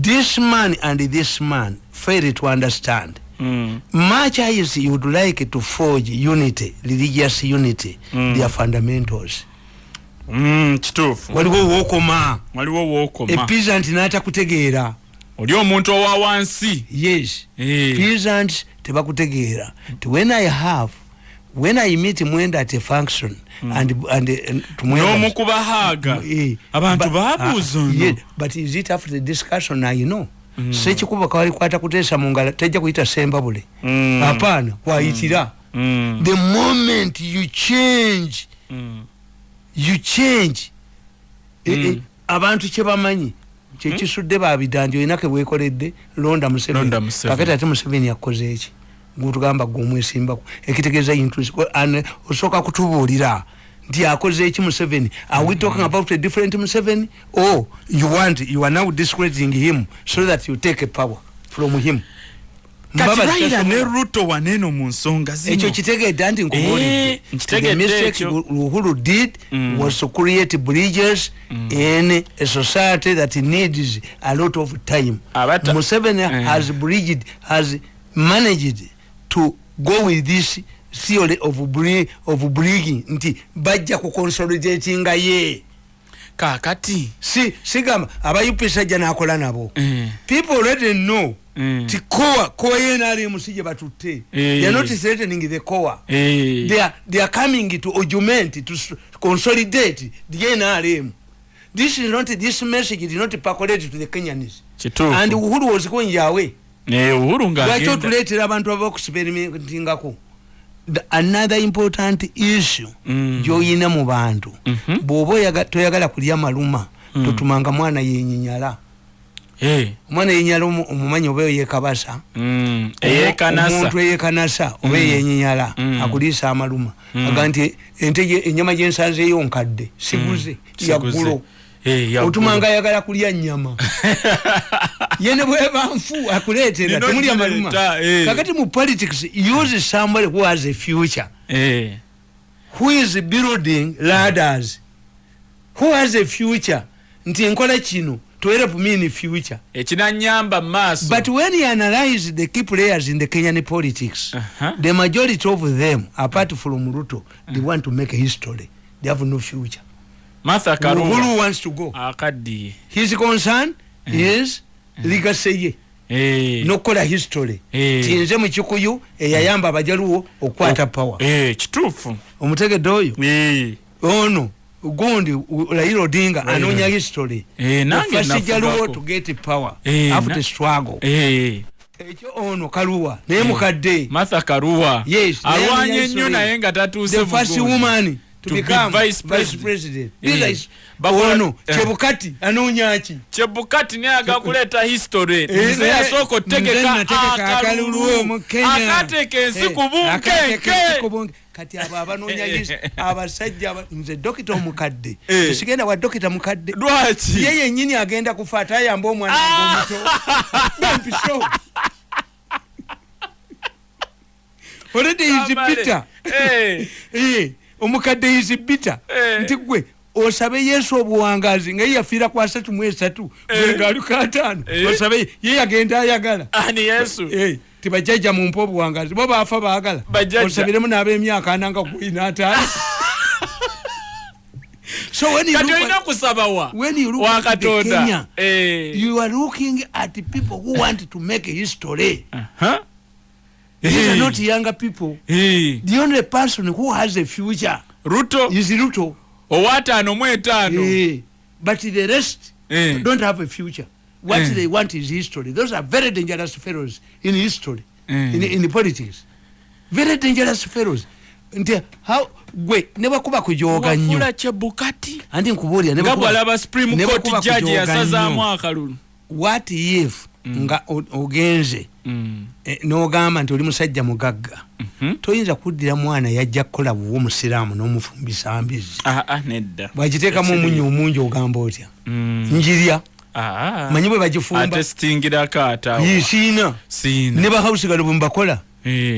this man and this man fail to understand much as you would like to forge unity, religious unity, they are fundamentals. Kitufu. Waliwo wokoma. A peasant nata kutegeera. Oli omuntu owa wansi. Yes. Peasants tebakutegeera. When I meet Mwenda at a function and no mukubahaga abantu babuzo no but is it after the discussion now you know sechi kuba kawali kwata kutesa mungala teja kuita semba bule hapana kwaitira the moment you change abantu kyebamanyi kyekisudde babidanje inake wekoledde londa Museveni kakati ate Museveni yakoze eki ngutugamba gomwesimbako ekitegeeza interest osoka kutubuulira ndi akoze eki Museveni are we talking about a different Museveni or you are now discrediting him so that you take a power from him kati Raila ne Ruto waneno mu nsonga zino ekyo kitegedde nti nkubulidde the mistake Uhuru did was to create bridges in a society that needs a lot of time. Museveni has managed to go with this theory of bringing nti bajja ku consolidating ye kakati sigamba abayupisa jana akola nabo people already know ti koa yenali musije batutte they are not threatening the core they are coming to augment to consolidate the NRM. This message is not percolated to the Kenyans and Uhuru was going away Uhuru ngagenda tuleetera abantu abakusperimentingako. Another important issue joyina mu bantu bwoba toyagala kulya maluma totumanga mwana yenyinyala mwana yenyinyala omumanyi oba yekabasa omuntu yekanasa oba yenyinyala akulisa amaluma aganti enyama gyensanze yonkadde siguze yagulo otumanga yagala kulya nyama yene bweba nfu akuleetera temuli amaluma kakati mu politics use somebody who has a future who is building ladders who has a future nti enkola kino toere pumini future ekinanyamba maso but when you analyze the key players in the Kenyan politics the majority of them apart from Ruto they want to make a history, they have no future. Martha Kaluwa who wants to go akadi his concern is legacy nokola history tinze mu Kikuyu eyayamba abajaluwo okwata power kitufu omutegedde oyo ono gundi Raila Odinga anonya history nange nafugaluwo to get power after struggle ekyo ono Kaluwa naye mukadde Martha Kaluwa yes alwanye nnyo naye nga tatuuse the first woman to become vice president. This ono Chebukati anonyaki Chebukati ne agakuleta history nze yasoko tegeka akalulu mu Kenya akateke ensiku bunke kati aba abanonya abasajja nze dokita omukadde sigenda wa dokita mukadde lwaki yeye nyini agenda kufuata yamba omwana omuto bampisho already is bitter omukadde is bitter nti gwe osabe Yesu obuwangazi nga yafira kwa 3 mu 3 nga lukatano osabe ye yagenda ayagala ani Yesu tibajaja mu mpo obuwangazi bo bafa baagala osabiremu n'ab'emyaka ananga kuina ata. So when you look at Kenya, you are looking at people who want to make a history. These are not younger people. The only person who has a future Ruto is Ruto. Owatano mwetano. But the rest don't have a future. What they want is history. Those are very dangerous fellows in history, in politics. Very dangerous fellows. Nti how gwe neba kuba kujoga nnyo wafula Chebukati andi nkubulya neba kuba laba Supreme Court judge yasaza mwakalulu what if nga ogenze n'ogamba nti oli musajja mugagga toyinza kuddira mwana yajja kukola buwo musiraamu n'omufumbisa mbizi nedda bwagiteekamu omunyo omungi ogamba otya njirya manyi bwe bagifumba ate stingira kaata yisiina ne bahausigalo bwe mbakola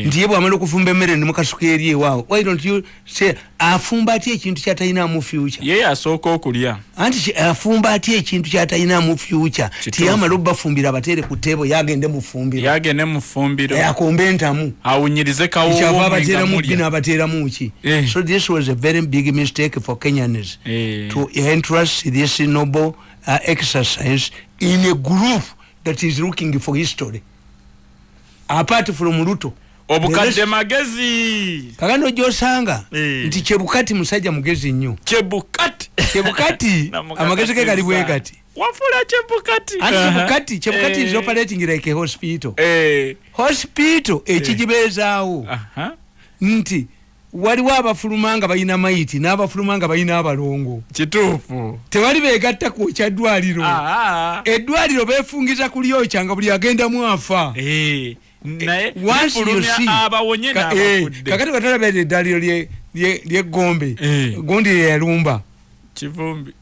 nti yebwe amala okufumba emmere ne mukasuka eri ewaawo. Why don't you say afumba atya ekintu kyatalina mu future? Yeye asooka okulya anti afumba atya ekintu kyatalina mu future tiyamala obbafumbira abatere ku tebo yagende mufumbiro akombe entamu awunyirize kawo kyava abateeramu bina abateeramu ki. So this was a very big mistake for Kenyans to entrust this noble exercise in a group that is looking for history apart from Ruto. Obukadde magezi kakano josanga nti Chebukati musajja mugezi nnyo. Chebukati amagezi ke kali bwe kati wafula Chebukati is operating like a hospital. Hospital ekijibezaawo nti waliwo abafulumanga bayina maiti n'abafulumanga bayina abalongo kituufu tewali beegatta ku kyaddwaliro eddwaliro beefungiza ku lyokyanga buli agenda mu afa abawonye n'abafudde kakati katalabedde eddwaliro ly'eggombe gundi lyeyalumba kivumbi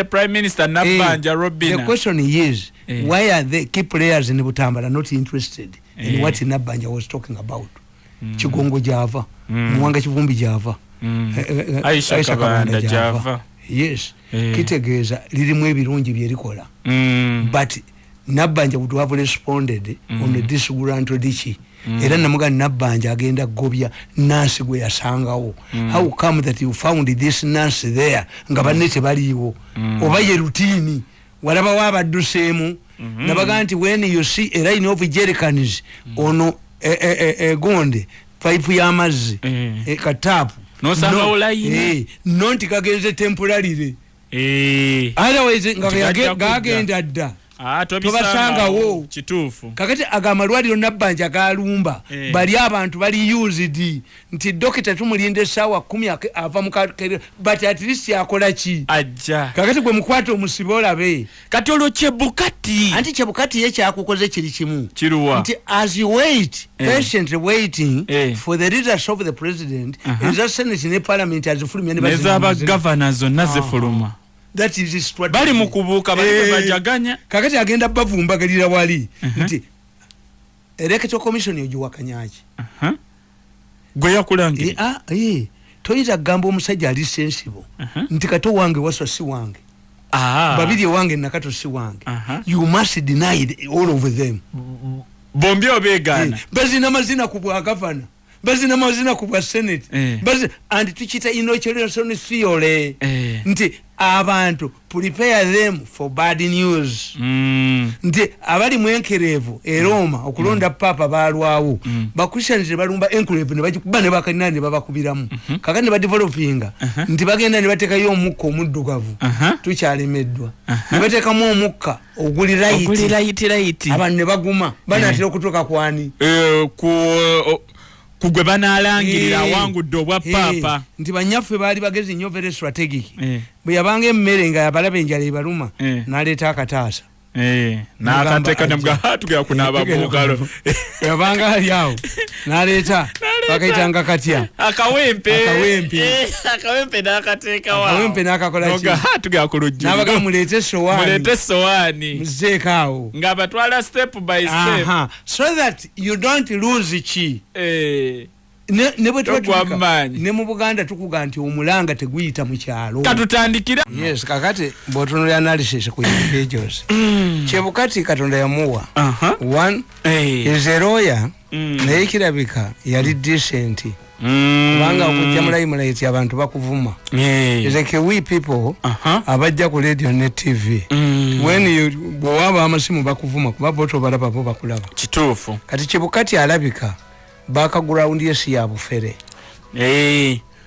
Prime Minister Nabbanja Robina. The question is why are the key players in Butambala not interested in what Nabbanja was talking about? Chigongo Java, Mwanga Chivumbi Java, Aisha Kabanda Java. Yes, Kitegeza lirimu ebirungi byerikola. But Nabbanja would have responded on the disgruntled dichi. Era namuga Nabbanja agenda gobya Nancy gwe yasangawo. How come that you found this Nancy there nga banete baliwo oba ye routine walaba wabadduseemu nabaga nti when you see a line of jerrycans ono gonde pipe y'amazzi katapu nosanga olayini nonti kagenze temporarily otherwise nga gagenda dda tobasangawo kituufu kakati agamalwaliro Nabbanja galumba bali abantu bali used nti dokita tumulinde essaawa 10 ava mu but at least akola ki ajja kakati gwe mukwata omusibe olabe kati olwo Chebukati anti Chebukati ye kyakukoze kiri kimu kiruwa nti as you wait patiently waiting for the leaders of the president is a senate ne parliament azifulumya ne bazaba governors zonna zifuluma. That is his strategy. Bali mukubuka bali bajaganya kakati agenda bavumbagalira wali nti electoral commission yojuwa kanyaji gwe yakulangi toyiza gamba omusajja ali sensible nti kato wange waso si wange babiri wange nakato si wange you must deny all of them bombi obegana bazina mazina kubwa governor bazina mazina kubwa senate bazi and tuchita inoculation theory nti abantu prepare them for bad news nti abali mwenkerevu Roma okulonda papa balwawo bakushanije balumba enclave ne bagikuba ne bakanani babakubiramu kakani ba developinga nti bagenda ne bateka yo omukko omuddugavu tukyalemeddwa ne bateka mu omukka oguli right abantu ne baguma banatira okutoka kwani kugwe banalangirira awangudde obwa papa nti banyaffe baali bagezi nnyo very strategic bwe yabanga emmere nga yabalabe enjala ebaluma n'aleeta akataasa n'akateeka ne mga tugera kunaaba mu ngalo yabanga ali awo n'aleeta bakayitanga katya akawempe n'akateeka waawo akawempe n'akakola ki tugera ku lujjuliro n'abaga muleete essowaani muzeeko awo nga batwala step by step so that you don't lose ki ne mu Buganda tukuga nti omulanga teguyita mu kyalo katutandikira yes kakati botono ya analysis ku pages Chebukati Katonda yamuwa one is a lawyer naye kirabika yali decent kubanga okujja mulayimulaiti abantu bakuvuma is like we people abajja ku radio ne TV when you bwaba amasimu bakuvuma kuba boto balaba bo bakulaba kituufu kati Chebukati alabika background yesi ya bufere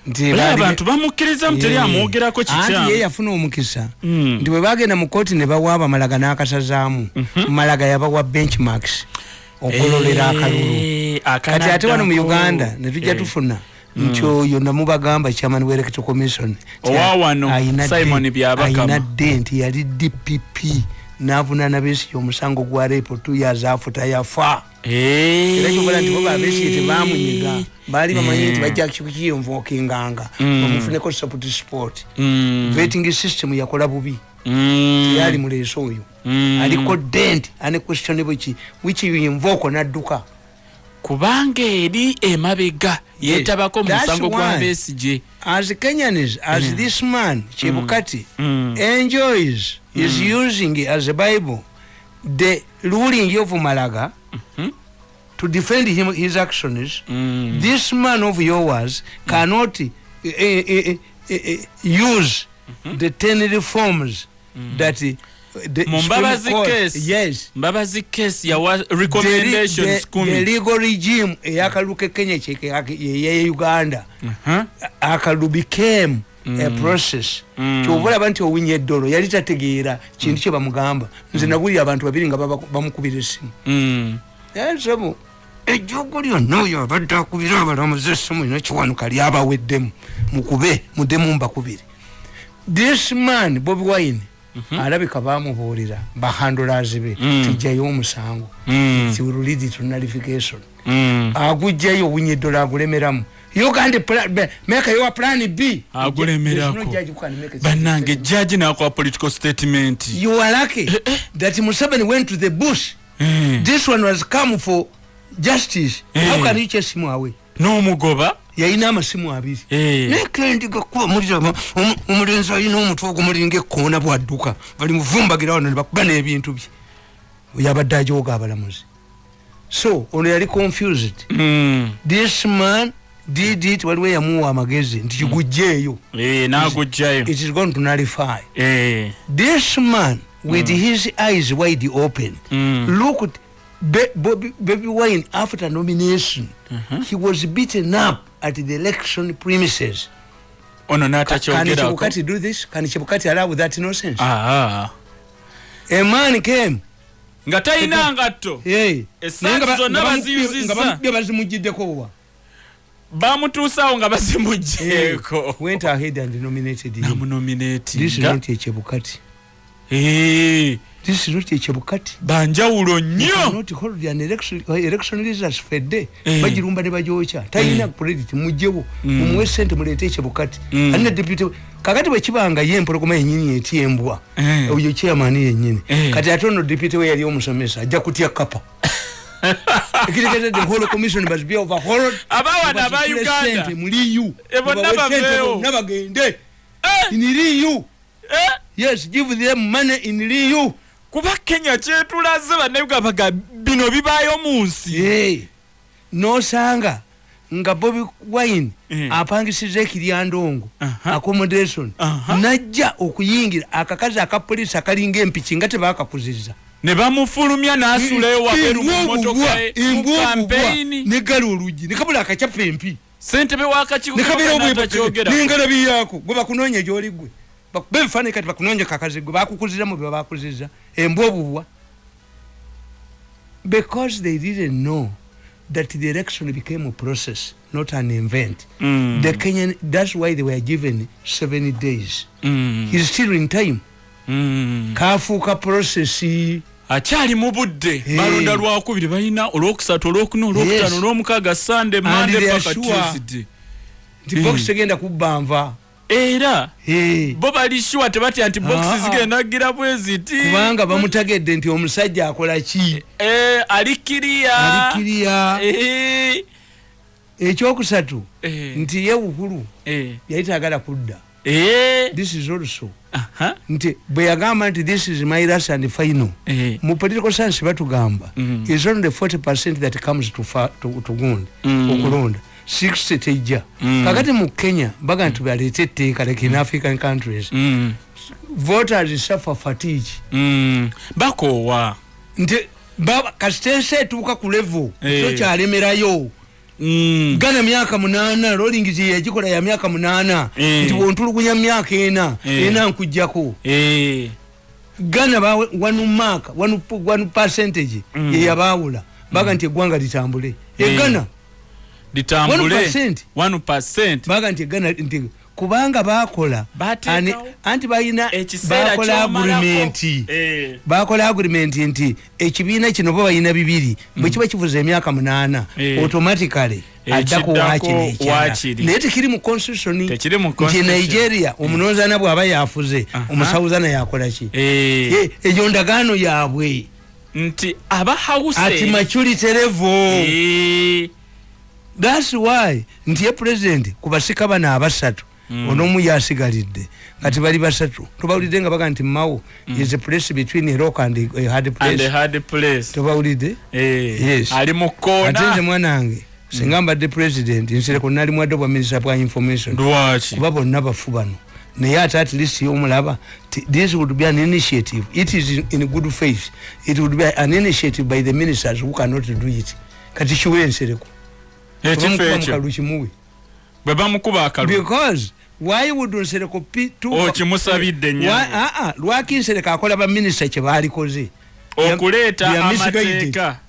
nti abantu bamukkiriza muteri amwogerako kikya ye yafuna omukisa nti bwe bagenda mu kooti ne bawaaba malaga n'akasazaamu malaga yabawa benchmarks okololera akalulu kati ate wano mu Uganda ne tujja tufuna nti oyo namubagamba chairman wa electoral commission owawano Simon Byabakama ayina denti yali DPP n'avunaana Besigye omusango gwa rape 2 years after yafa era kyokola nti boba Besigye tebamunyiga baali bamanyi nti bajja kukiyonvookinganga bamufuneko support vetting system yakola bubi yali muleeso oyo aliko dent ane questionable which you invoke n'adduka kubanga eri emabega yetabako musango gwa Besigye as Kenyans as this man Chebukati enjoys is using as a Bible the ruling of Malaga to defend him his actions. This man of yours cannot use the 10 reforms that the Mbabazi case. Yes. Mbabazi case ya recommendations kumi. The legal regime yakaluke Kenya cheke ya Uganda. Akalu became a process. Kyovula abantu owinye eddolo yali tategeera kintu kye bamugamba. Nze nagulira abantu babiri nga bamukubira essimu. Yansabo ejjogo lyonna oyo abadde akubira abalamuzi essimu n'ekiwanuka lyabaweddemu mukube mudemu mbakubiri. This man Bobi Wine alabika bamubuulira bahandulazi be tujjayo omusango ti will lead to nullification agujjayo owinye eddolo agulemeramu you can't make your plan B agulemerako banange judge n'akola political statement. You are lucky that Museveni went to the bush. This one was come for justice. How can you chase him away? No mugoba yayina amasimu abiri nekendi gakuba mulira omulenzi ayina omutwe ogumulinga ekkoona bwadduka bali muvumbagira wano ne bakuba n'ebintu bye yabadde ajooga abalamuzi so ono yali confused. This man did it waliwo yamuwa amagezi nti kigujjeeyo n'agujjayo it is going to nullify. This man with his eyes wide open looked Bobi Wine after nomination he was beaten up at the election premises. Ono n'atakyogera Can Chebukati do this? Can Chebukati allow that nonsense? A man came nga tayina ngatto esanti zonna baziyuzizza nga bazimugiddeko wa bamutuusawo nga bazimugjeeko went ahead and nominated him. Namunominatinga. This is not a Chebukati. This is not a Chebukati. Banjawulo nnyo. Not hold an election results fedde bagirumba ne bajocha tayina credit mujjewo mumuwe sente mulete Chebukati anne deputy kakati bwe kibanga ye empologoma yennyini etiembwa oyo chairman yennyini kati atono deputy we yali omusomesa ajja kutya kapa ekirikete the whole commission must be overhauled abawana aba Uganda muliyu ebonna baveewo nabagende in liyu yes give them money in liyu kuba Kenya kyetulaze bannayuganda bino bibaayo mu nsi nosanga nga Bobi Wine apangisiza ekiryandongo accommodation najja okuyingira akakazi akapolisi akalinga empiki nga tebakakuziza ne bamufulumya n'asuulayo wabeeru mu mmotoka mu kampeyini ne gala olugi ne kabula akacapa empi ssentebe w'akakiiko n'atakyogera n'engalabi yaako gwe bakunoonya gy'oli gwe bakuba ebifaananyi kati bakunoonya kakazi gwe bakukuzira mu bye bakuziza embwa obubwa because they didn't know that the election became a process, not an event. The Kenyan, that's why they were given 70 days. He's still in time. Kafuka process. Achali mu budde balonda lwakubiri balina olwokusatu olwokuna olwokutaano olwomukaaga Sunday Monday paka Tuesday. The box agenda kubbanva. Era bo balishuwa tebati anti box zigenda gira bweziti kubanga bamutagedde nti omusajja akola ki alikiriya ekyokusatu nti ye Uhuru yayitagala kudda. This is also nti bwe yagamba nti this is my last and final mu political science batugamba is only 40% that comes to Gundi okulonda 60 tejja kakati mu Kenya baga nti balete etteeka like in African countries voters suffer fatigue bakowa nti baba kasitense etuuka ku level so kyalemerayo Gana miaka 8 rolling zi yagikola ya miaka 8 nti wontulugunya miaka 4 nkujjako Gana ba one percentage ye yabawula baga nti eggwanga litambule Gana litambule 1% baga nti Gana nti kubanga bakola anti bayina bakola agreement nti ekibiina kino bo bayina bibiri bwe kiba kivuze emyaka 8 automatically adako wakiri neti kiri mu constitution nti Nigeria omunoza nabwo aba yafuze omusawuzana yakola ki eyo ndagaano yabwe nti aba house ati maturity level that's why nti president kubasika bana abasatu onomu yasigalidde kati bali basatu tubawulidde nga baga nti Mao is a place between a rock and a hard place tubawulidde yes ali mu kona atenze mwanange singamba the president insere ko nali mwadde bwa minister of information kuba bonna bafu bano naye at least yomulaba this would be an initiative. It is in good faith. It would be an initiative by the ministers who cannot do it kati shiwe nsereko because why would nsereko o chimusabidde nnyo lwaki nsereka akola ba minister kye bali koze okuleta amateeka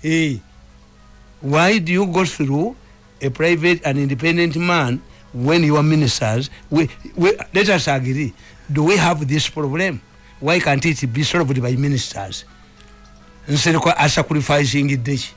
why do you go through a private and independent man when you are ministers let us agree, do we have this problem? Why can't it be solved by ministers? Nsereko sacrificing it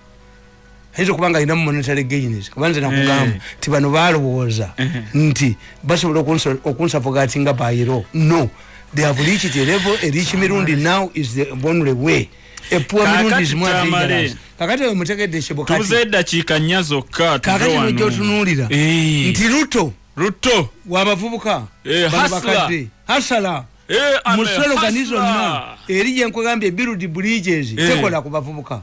hizo kubanga ina monetary gains kubanza nakugamba tibano balowooza nti basobola okunsafogatinga bayiro. No, they have reached a level. A rich Mirundi now is the only way. A poor Mirundi is more dangerous. Kakati omutegedde shebokati tuze dakika nyazo ka kakati nojjo tunulira nti Ruto wabavubuka hasala musologanizo na erije nkugambye build bridges tekola kubavubuka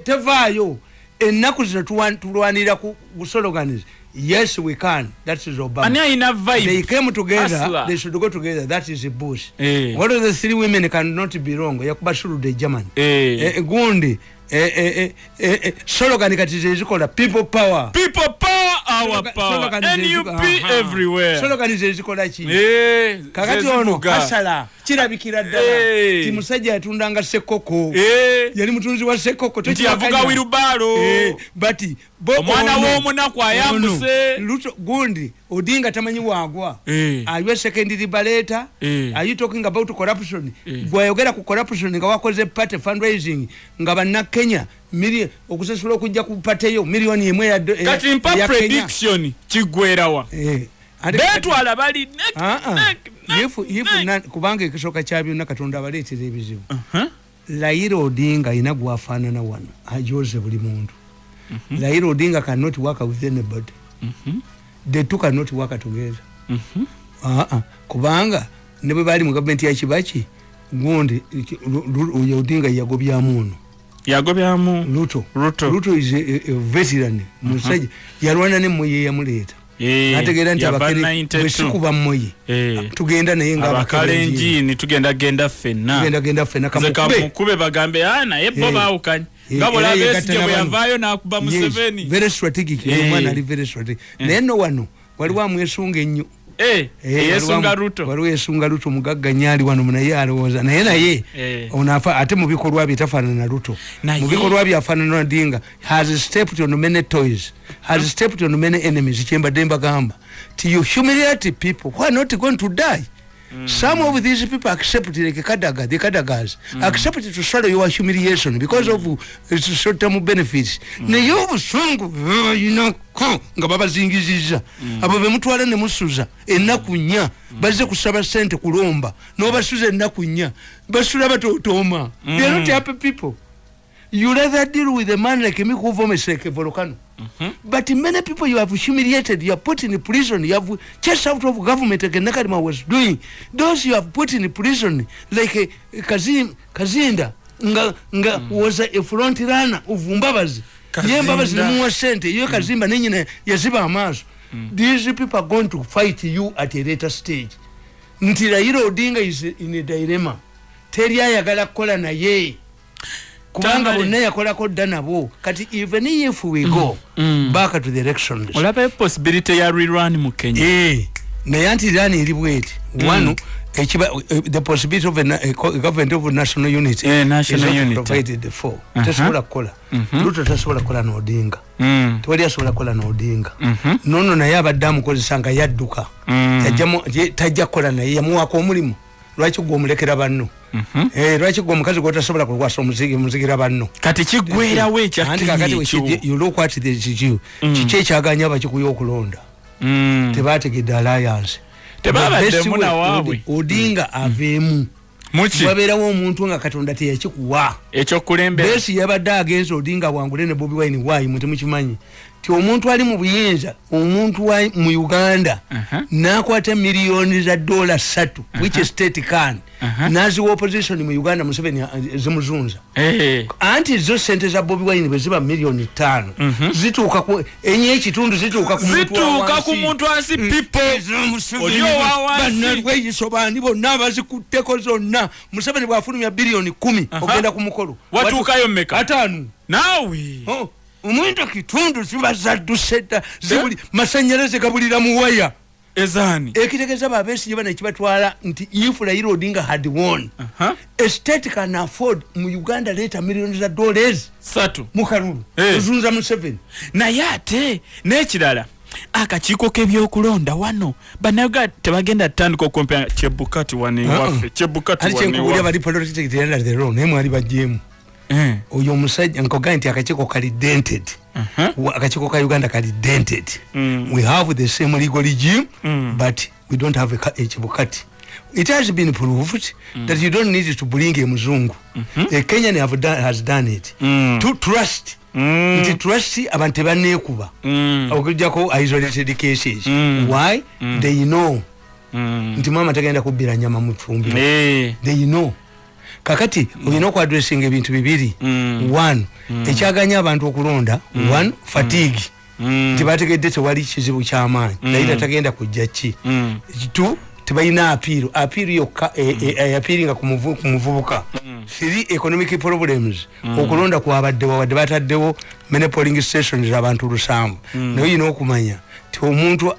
tevaayo ennaku zino tulwanira ku busologanizo. Yes, we can. That is Obama. And ina vibe. They came together. Hustler. They should go together. That is a Bush. What are the three women cannot be wrong? Yakubashuru the German. Gundi. Slogan katize people power. People power, our power. NUP everywhere. Slogan zikola chi. Kakati ono hasala. Kirabikira ddala. Timusajja yatundanga sekoko. Yali mutunzi wa sekoko. Nti avuga wirubalo. But omwana w'omunaku ayambuse. Luto Gundi Odinga tamanyi wagwa. Are you a secondary ballota? Are you talking about corruption? Bwayogera ku corruption nga wakoze party fundraising nga banna Kenya million okusasula okujja ku pateyo million emwe ya kati mpa prediction kigwerawa. Betwala bali if kubanga ekisooka kya byonna Katonda abaleetera ebizibu. Raila Odinga ina gwafaanana wano ajoze buli muntu. Raila Odinga cannot work with anybody. They two cannot work together. Kubanga ne bwe bali mu government ya Kibaki Gundi Odinga yagobyamu Ruto is a veteran musajja yalwana ne moye yamuleeta ategera nti abakere bwesikuba moye tugenda naye nga abakalenjini tugenda ffenna kamukube bagambe ana yebo baawukanye ngabola besi gye yavaayo n'akuba Museveni. Very strategic. Omwana ali very strategic. Naye no wano waliwo amwesunga ennyo. Yesunga Ruto. Waliwo yesunga Ruto mugagga nyaali wano munaye alowooza naye onafa ate mu bikolwa bye tafaanana na Ruto. Mu bikolwa bye afaanana na Odinga. Has stepped on many toys. Has stepped on many enemies. Kyembadde mbagamba. Till you humiliate people who are not going to die. Some of these people accept like the Kadagas accept to swallow your humiliation because of short-term benefits. Neyo busungu nga baba zingiziza abo bemutwala ne musuza ennaku nnya baze kusaba sente kulomba no basuza ennaku nnya basula batotoma. They are not happy people. You rather deal with a man like me who vomits like a volcano. But many people you have humiliated, you have put in prison, you have chased out of government like Nakarima was doing. Those you have put in prison, like Kazinda, nga was a front runner of Mbabazi. Mbabazi nimuwa sente, yo Kazimba ninyine yaziba amaso. These people are going to fight you at a later stage. Ntira Raila Odinga is in a dilemma. Teria yagala kola na ye. Kubanga bonna yakola ko danabo. Kati even if we go back to the elections. Olaba possibility ya rerun mu Kenya. Na yanti rani ilibweti. One the possibility of a government of national unity is provided for. Tasobola kola. Ruto tasobola kola na Odinga. Tewali asobola kola na Odinga. Nono na yabadde mukozesanga yadduka. Tajja kola na ye muwako omulimu. Lwaki gwo mulekera banno. Lwaki gwo mukazi gw'otasobola kukwasa muzikira banno. Kati kiggwera we kyakati you look at the issue. Kiki ekyaganya abakikuya okulonda. Tebaategedde alliance. Tebabadde muna waabwe. Odinga aveemu. Muki wabeerawo omuntu nga Katonda teyakikuwa. Ekyokulembera. Besi yabadde agenza Odinga wangule ne Bobi Wine waayi mutemukimanyi. Ti omuntu ali mu buyinza, omuntu wa mu Uganda n'akwata millions za dola 3 which is state can. Nazi opposition mu Uganda Museveni zimuzunza. Anti zo sente za Bobi Wine beziba millions 5. Zituuka ku enye ekitundu zituuka ku muntu wansi people. Olio wawansi. Banwe yisobani bonna bazikutteko zonna. Museveni bwafulumya bilioni 10 ogenda ku mukolo. Watuukayo mmeka? 5. Nawe. Omuntu kitundu zibaza duseta zibuli masanyalaze gabulira mu waya ezani ekitegeza babesi yabana ekibatwala nti if Raila Odinga had won a state can afford mu Uganda later millions of dollars 3 mu Karulu zunza mu 7 na yate n'ekirala akakiiko k'ebyokulonda wano banaga tebagenda tandika okompya Chebukati wane waffe Chebukati wane waffe ali bali politics teyenda the wrong nemu ali bajjemu oyo musajja nkoga nti akakiiko kali dented akakiiko ka Uganda kali dented we have the same legal regime but we don't have a Chebukati. It has been proved that you don't need to bring a muzungu. A Kenyan has done it to trust nti trust abantu banekuba okujjako isolated cases. Why? They know nti mama tagenda kubbira nyama mu fumbi. They know kakati olina ku addressing ebintu bibiri. One, ekyaganya abantu okulonda. One, fatigue. Tibategedde tewali kizibu ky'amaanyi. Naye tagenda kujja ki. Two, tebalina appeal yokka appealinga ku muvubuka. Three, economic problems. Okulonda kwabadde wadde bataddewo many polling stations abantu 7. Naye olina okumanya ti omuntu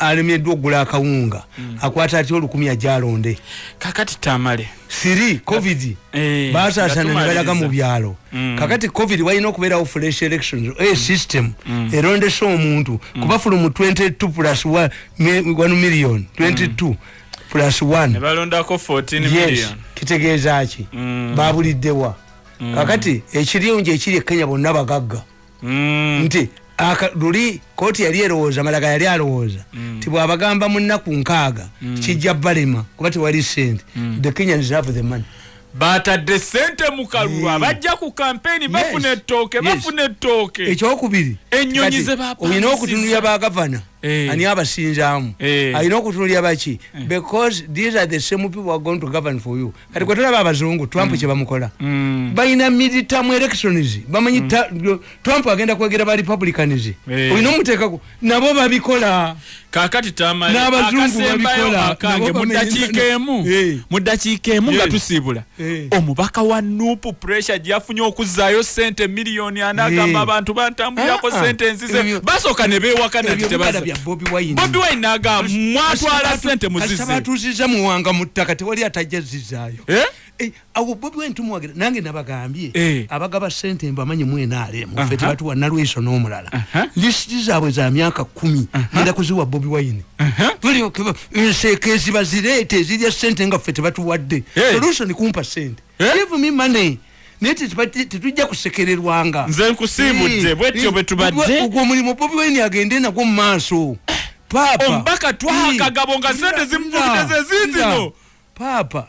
alemeddwa okugula akawunga akwata ati 10 ajalonde. Kakati Tamale 3 covid baasasana ne balaga mu byalo. Kakati covid walina okubeerawo fresh elections system erondesa omuntu kuba from 22 plus 1 million 22 plus 1 ne balondako 14 million. Kitegeeza ki babuliddewa. Kakati ekirungi ekiri Kenya bonna bagagga nti luli kooti yali erowooza malaga yali alowooza ti bw'abagamba mu nnaku 6 kijja balema kuba tewali sente. The Kenyans have the money. Batadde sente mu kalulu abajja ku campaign bafuna ettooke. Ekyokubiri ennyonyi ze baapangisa olina okutunulira ba gavana ani abasinzaamu alina okutunulira baki because these are the same people who are going to govern for you. Kati kwe tulaba abazungu Trump kye bamukola balina midterm elections bamanyi Trump agenda kwegera ba Republicans olina omuteekako nabo babikola. Kakati Tamale n'abazungu babikola kange mu ddakiika emu nga tusiibula omubaka wa Nuupu pressure gyafunye okuzzaayo sente miliyoni anagamba abantu bantambulirako sente nzize basooka ne beewakana titebaza Bobi Wine n'agamba mwatwala sente muzize batuuziza muwanga mu ttaka tewali atajja zizaayo. Awo Bobi Wine tumuwagira nange nabagambye abagaba sente mbamanyi mwenale mu fete batu wanalweso n'omulala listi zaabwe za myaka 10 ngenda kuziwa Bobi Wine buli enseekezi bazireete zirya sente nga fete batu wadde solution kumpa sente give me money neti tetujja kusekererwanga nze nkusiibudde bwetyo bwe tubadde ogwo omulimu Bobi Wine agende nagwo mu maaso papa ombaka twakagabo nga sente zimuvudde ze ziizino papa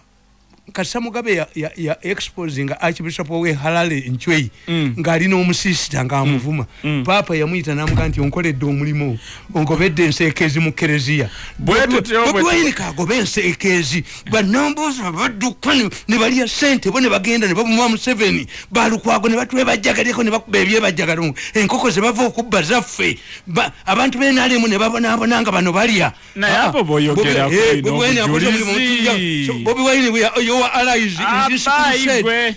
Kasa Mugabe ya exposing Archbishop we Halale Nchwei ngali no musisita nga amuvuma papa yamuyita namugamba nti onkoledde omulimo onkobedde enseekezi mu Kereziya bwe kagobe enseekezi banombozi babadduka ne baliya sente bo ne bagenda ne babumwa mu 7 balukwago ne batwe bajjagaleko ne bakuba ebyebajjagalo enkoko ze bava okubba zaffe abantu benalemu ne babonanga bano balya naye apo boyogera Bobi Wine, we are allies in this crusade.